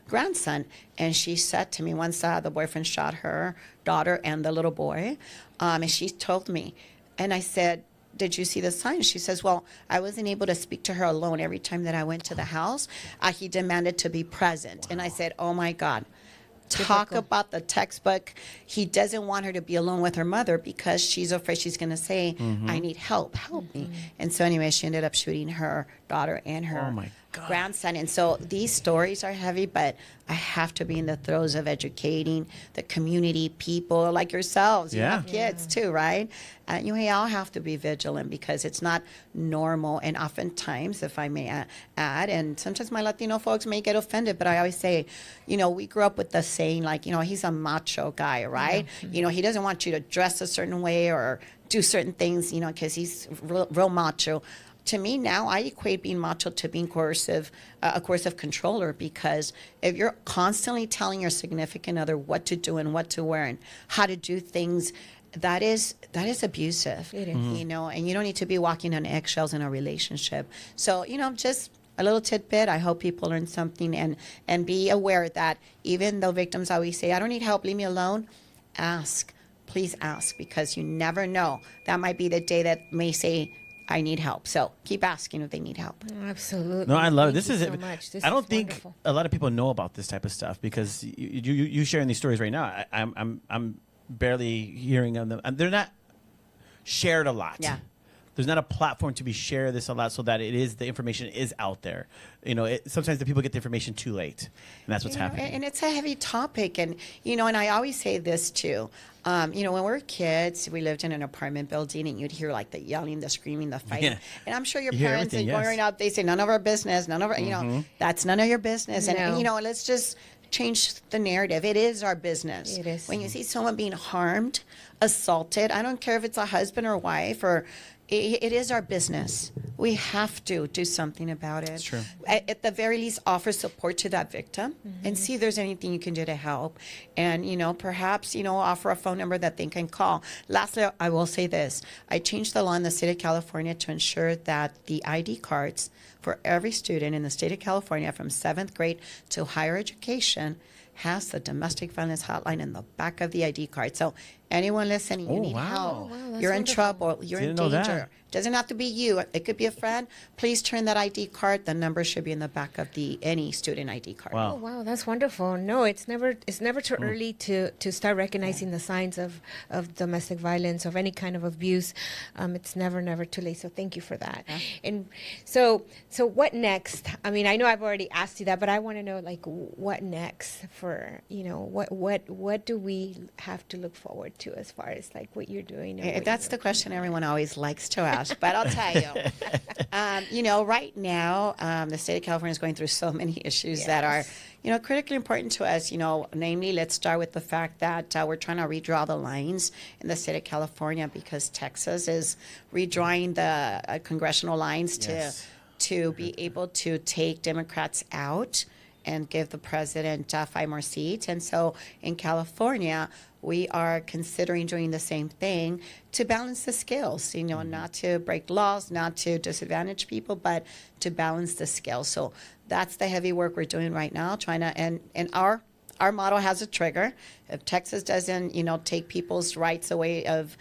grandson. And she said to me, once the boyfriend shot her daughter and the little boy, and she told me, and I said, did you see the sign? She says, well, I wasn't able to speak to her alone. Every time that I went to the house, he demanded to be present. And I said, oh, my God. Talk about the textbook. He doesn't want her to be alone with her mother because she's afraid she's going to say, I need help me. And so anyway, she ended up shooting her daughter and her Oh, my God. grandson. And so these stories are heavy, but I have to be in the throes of educating the community, people like yourselves. You Yeah. have kids too, right? And we all have to be vigilant because it's not normal. And oftentimes, if I may add, and sometimes my Latino folks may get offended, but I always say, we grew up with the saying, like, he's a macho guy, right? He doesn't want you to dress a certain way or do certain things, because he's real macho. To me now, I equate being macho to being coercive, a coercive controller, because if you're constantly telling your significant other what to do and what to wear and how to do things, that is abusive. It is. And you don't need to be walking on eggshells in a relationship. So, just a little tidbit. I hope people learn something and be aware that even though victims always say, I don't need help, leave me alone, ask. please ask, because you never know. That might be the day that may say, I need help. So keep asking if they need help. Absolutely. No, I love it. Thank This you is. so much. This I don't is think wonderful. a lot of people know about this type of stuff because you sharing these stories right now. I'm barely hearing of them. They're not shared a lot. Yeah. There's not a platform to be shared this a lot so that the information is out there. Sometimes the people get the information too late, and that's what's happening. And it's a heavy topic. And, and I always say this too. When we were kids, we lived in an apartment building, and you'd hear like the yelling, the screaming, the fighting. Yeah. And I'm sure your You hear parents, everything, growing yes. up, they say, none of our business, none of our, that's none of your business. And, No. let's just change the narrative. It is our business. It is. When you see someone being harmed, assaulted, I don't care if it's a husband or wife or it is our business. We have to do something about it. It's true. At the very least, offer support to that victim and see if there's anything you can do to help. And, perhaps, offer a phone number that they can call. Lastly, I will say this. I changed the law in the state of California to ensure that the ID cards for every student in the state of California from 7th grade to higher education has the domestic violence hotline in the back of the ID card. So anyone listening, you Oh, need wow. help. Oh, wow, that's You're in wonderful. trouble. You're Didn't in know danger. that. Doesn't have to be you. It could be a friend. Please turn that ID card. The number should be in the back of any student ID card. Wow. Oh wow, that's wonderful. No, it's never too early to start recognizing the signs of domestic violence, of any kind of abuse. It's never too late. So thank you for that. And so what next? I mean, I know I've already asked you that, but I want to know like what next for what do we have to look forward to as far as like what you're doing? and what That's you're- the question everyone always likes to ask, but I'll tell you. Right now, the state of California is going through so many issues that are, critically important to us. Namely, let's start with the fact that we're trying to redraw the lines in the state of California because Texas is redrawing the congressional lines Yes. to be able to take Democrats out and give the president 5 more seats. And so in California, we are considering doing the same thing to balance the scales, not to break laws, not to disadvantage people, but to balance the scales. So that's the heavy work we're doing right now, trying to, and our model has a trigger. If Texas doesn't, take people's rights away of,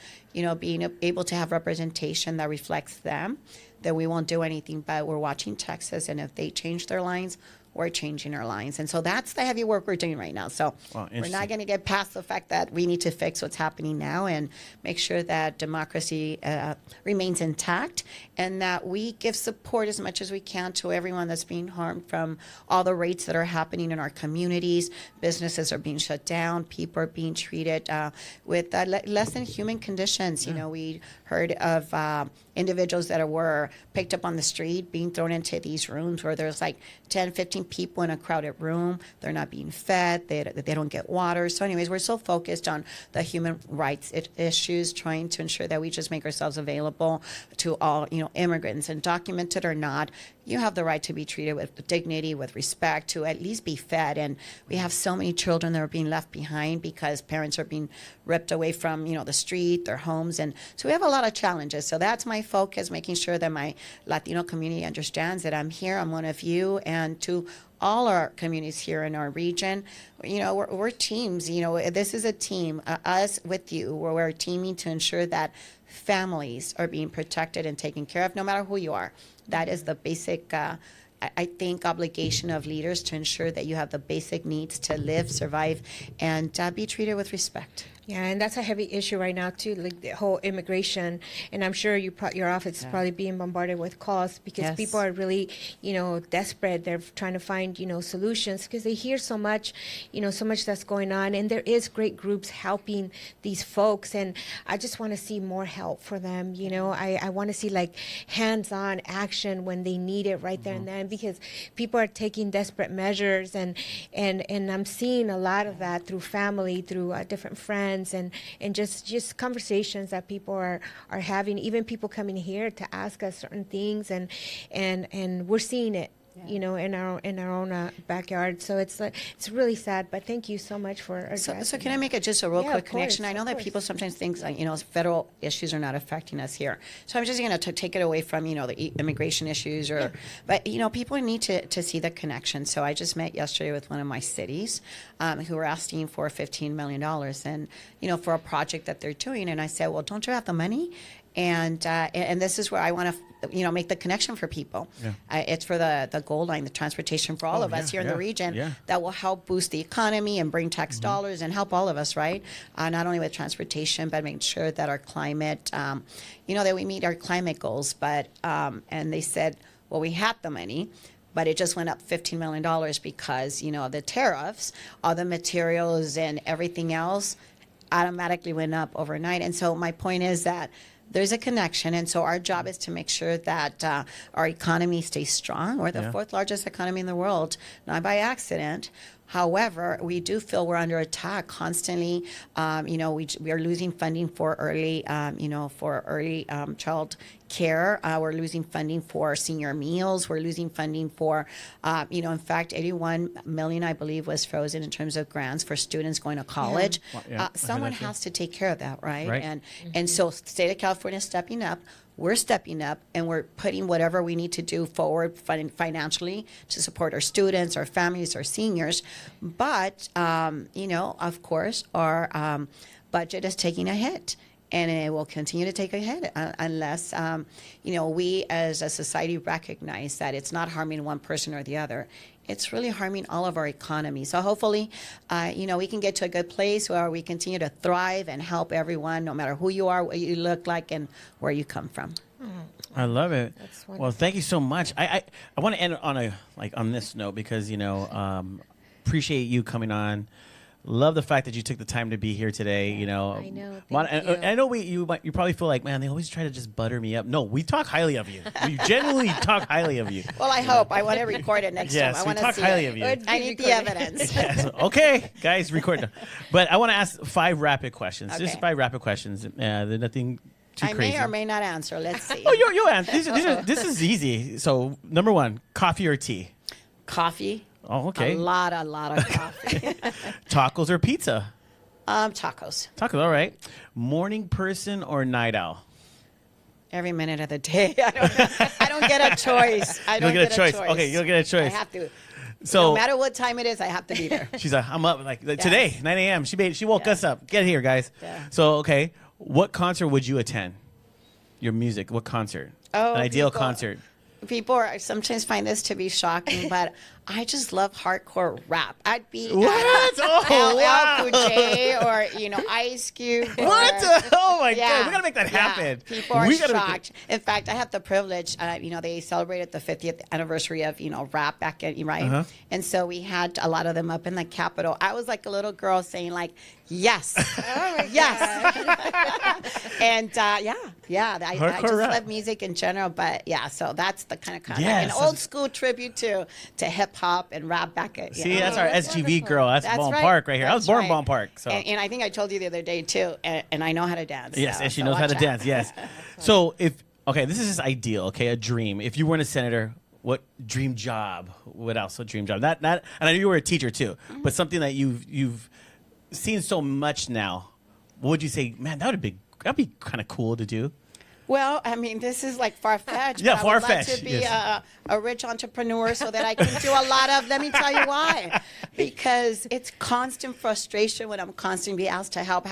being able to have representation that reflects them, then we won't do anything. But we're watching Texas, and if they change their lines, we're changing our lines. And so that's the heavy work we're doing right now. So Wow, we're interesting. not going to get past the fact that we need to fix what's happening now and make sure that democracy remains intact and that we give support as much as we can to everyone that's being harmed from all the rates that are happening in our communities. Businesses are being shut down. People are being treated with less than human conditions. We heard of individuals that were picked up on the street being thrown into these rooms where there's like 10, 15 people in a crowded room. They're not being fed. They don't get water. So anyways, we're so focused on the human rights issues, trying to ensure that we just make ourselves available to all, immigrants, and documented or not, you have the right to be treated with dignity, with respect, to at least be fed. And we have so many children that are being left behind because parents are being ripped away from, the street, their homes. And so we have a lot of challenges. So that's my focus, making sure that my Latino community understands that I'm here, I'm one of you, and to all our communities here in our region, we're teams. This is a team, us with you, where we're teaming to ensure that families are being protected and taken care of, no matter who you are. That is the basic, I think, obligation of leaders, to ensure that you have the basic needs to live, survive, and be treated with respect. Yeah, and that's a heavy issue right now too, like the whole immigration. And I'm sure your office is probably being bombarded with calls because Yes. people are really, desperate. They're trying to find, solutions because they hear so much, so much that's going on. And there is great groups helping these folks. And I just want to see more help for them. I want to see like hands-on action when they need it right there and then, because people are taking desperate measures, and I'm seeing a lot of that through family, through different friends, and just conversations that people are having, even people coming here to ask us certain things, and we're seeing it you know, in our own backyard. So it's really sad. But thank you so much for addressing. So can I make just a real Yeah, quick of connection? course, I know of that course. people sometimes think, like, you know, federal issues are not affecting us here. So I'm just going to take it away from, you know, the immigration issues but, you know, people need to see the connection. So I just met yesterday with one of my cities who were asking for $15 million and, you know, for a project that they're doing. And I said, well, don't you have the money? And this is where I want to, you know, make the connection for people. Yeah. It's for the gold line, the transportation for all of us here in the region that will help boost the economy and bring tax dollars and help all of us, right? Not only with transportation, but making sure that our climate, you know, that we meet our climate goals. But and they said, well, we had the money, but it just went up $15 million because, you know, the tariffs, all the materials and everything else automatically went up overnight. And so my point is that there's a connection, and so our job is to make sure that our economy stays strong. We're the fourth largest economy in the world, not by accident. However, we do feel we're under attack constantly. You know, we are losing funding for early, child care. We're losing funding for senior meals. We're losing funding for, you know, in fact, 81 million, I believe, was frozen in terms of grants for students going to college. Someone has to take care of that, right? And so state of California is stepping up. We're stepping up and we're putting whatever we need to do forward financially to support our students, our families, our seniors. But, you know, of course, our budget is taking a hit. And it will continue to take a hit unless, you know, we as a society recognize that it's not harming one person or the other. It's really harming all of our economy. So hopefully, you know, we can get to a good place where we continue to thrive and help everyone, no matter who you are, what you look like, and where you come from. I love it. That's Well, thank you so much. I want to end on this note because, you know, appreciate you coming on. Love the fact that you took the time to be here today. You know, I know. I know you probably feel like, man, they always try to just butter me up. No, we talk highly of you. We genuinely talk highly of you. Well, I hope. I want to record it next time. I we want to talk see highly it. of you. I need the evidence. Yes. Okay, guys, record. Now. But I want to ask 5 rapid questions. Okay. Just 5 rapid questions. They're nothing too I crazy. may or may not answer. Let's see. Oh, you'll answer. This is easy. So, number 1, coffee or tea? Coffee. Oh, okay. A lot of coffee. Tacos or pizza? Tacos. Tacos, all right. Morning person or night owl? Every minute of the day. I don't get a choice. I don't get a choice. Okay, you'll get a choice. I have to. So no matter what time it is, I have to be there. she's like, I'm up today, 9 a.m. She woke us up. Get here, guys. Yeah. So, okay, what concert would you attend? Your music, what concert? An ideal concert. People sometimes find this to be shocking, but I just love hardcore rap. I'd be what? LL Cool J or Ice Cube. What? Oh my God, we gotta make that happen. People are shocked. In fact, I have the privilege. They celebrated the 50th anniversary of rap back in right, and so we had a lot of them up in the Capitol. I was like a little girl saying like, yes, yes, and I just love music in general. But yeah, so that's the kind of like an old school tribute to hip hop and rap back at. See, that's our SGV girl. That's Ballin Park right here. I was born in Ballin Park. So. And I think I told you the other day too, and I know how to dance. Yes, and she knows how to dance. Yes. So this is just ideal. Okay, a dream. If you weren't a senator, what dream job? What else? What dream job? Not. And I know you were a teacher too, but something that you've seen so much now. What would you say, man? That'd be kind of cool to do. Well, I mean, this is like far-fetched. Yeah, but I would far-fetched. like to be a rich entrepreneur so that I can do a lot of, let me tell you why. Because it's constant frustration when I'm constantly asked to help.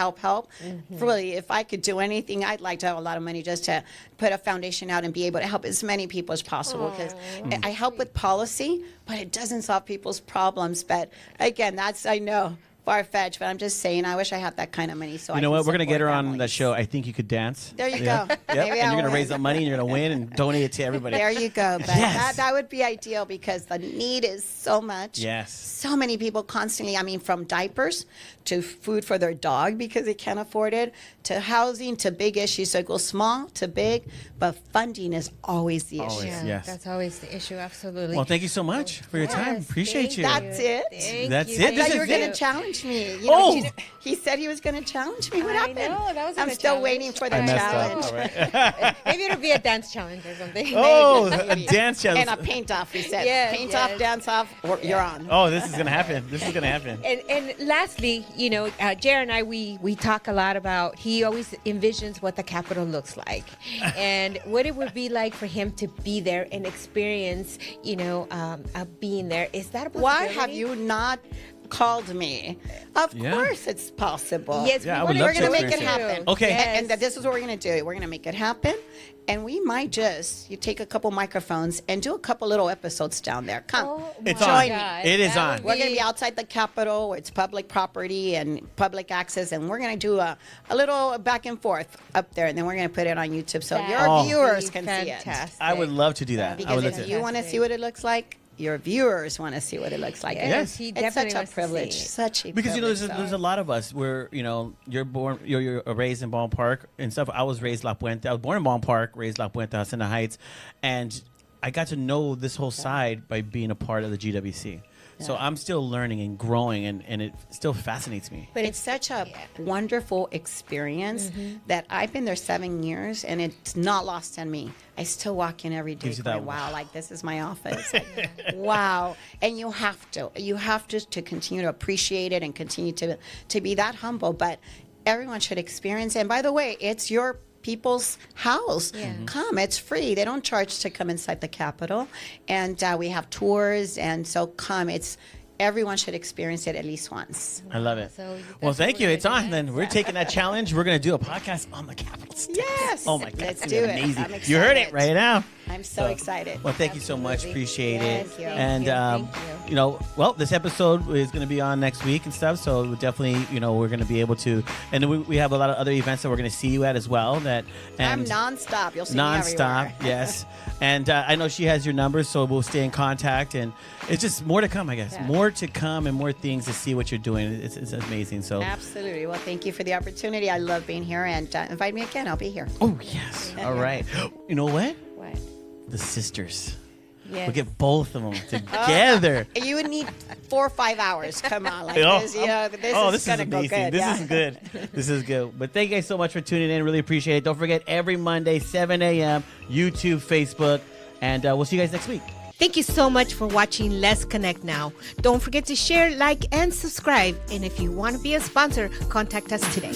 Really, if I could do anything, I'd like to have a lot of money just to put a foundation out and be able to help as many people as possible. Because I help with policy, but it doesn't solve people's problems. But again, I know. Far-fetched, but I'm just saying I wish I had that kind of money. So you know what? We're gonna get her on that show. I think you could dance. There you go. Yep. Maybe and you're gonna raise up money and you're gonna win and donate it to everybody. There you go. But that would be ideal because the need is so much. Yes. So many people constantly. I mean, from diapers to food for their dog because they can't afford it, to housing, to big issues. So it goes small to big, but funding is always the issue. Yes. That's always the issue. Absolutely. Well, thank you so much for your time. Appreciate you. That's it. That's it. I thought you were going to challenge challenge me. Oh! He said he was going to challenge me. What I happened? know, that was I'm a still challenge. waiting for the I messed challenge. up. All right. Maybe it'll be a dance challenge or something. Oh, a dance challenge. And a paint off, he said. Yes, paint yes. off, dance off, you're on. Oh, this is gonna happen. This is gonna happen. And lastly, Jared and I, we talk a lot about, he always envisions what the Capitol looks like and what it would be like for him to be there and experience, being there. Is that a Why possibility? have you not called me? Of Yeah. course it's possible. Yes, Yeah, I we would wanna- love We're to going to make it experience happen. Okay. Yes. And this is what we're going to do. We're going to make it happen. And we might you take a couple microphones and do a couple little episodes down there. Come. Oh, It's my on. God. It is That on. would We're going to be outside the Capitol, where it's public property and public access, and we're going to do a little back and forth up there, and then we're going to put it on YouTube so That your would viewers be can see it. fantastic. I would love to do that. I would Because love if to. you want to see what it looks like, your viewers want to see what it looks like. Yes, he It's definitely such a wants to privilege. see it. Such a Because privilege. there's a lot of us where you're raised in Ballpark Park and stuff. I was raised La Puente. I was born in Ballpark Park, raised La Puente, Hacienda Heights, and I got to know this whole side by being a part of the GWC. So I'm still learning and growing, and it still fascinates me. But it's such a wonderful experience that I've been there 7 years, and it's not lost on me. I still walk in every day Gives you going, that wow, like this is my office. Like, wow. And you have to continue to appreciate it and continue to be that humble. But everyone should experience it. And by the way, it's your people's house. Come, it's free. They don't charge to come inside the Capitol. And we have tours, and so come. Everyone should experience it at least once. I love it. So that's Well, what thank we're you. It's gonna on do then. next. We're taking that challenge. We're going to do a podcast on the Capitol steps. Yes. Oh my God. Let's it's do gonna be it. amazing. I'm You heard it excited. right now. I'm so excited. Well, thank you so much. Absolutely. Appreciate Thank it. you. And Thank you. this episode is going to be on next week and stuff. So we're definitely, we're going to be able to, and then we have a lot of other events that we're going to see you at as well. I'm nonstop. You'll see nonstop. me everywhere. Yes. And I know she has your number, so we'll stay in contact. And it's just more to come, I guess. Yeah. More to come and more things to see what you're doing. It's amazing. So. Absolutely. Well, thank you for the opportunity. I love being here, and invite me again. I'll be here. Oh yes. All right. You know what? What? The sisters. Yes. We'll get both of them together. You would need 4 or 5 hours. Come on, like Oh, this. this is gonna go amazing. good. This yeah. is good. This is good. But thank you guys so much for tuning in. Really appreciate it. Don't forget, every Monday, 7 a.m., YouTube, Facebook, and we'll see you guys next week. Thank you so much for watching Let's Connect Now. Don't forget to share, like, and subscribe. And if you want to be a sponsor, contact us today.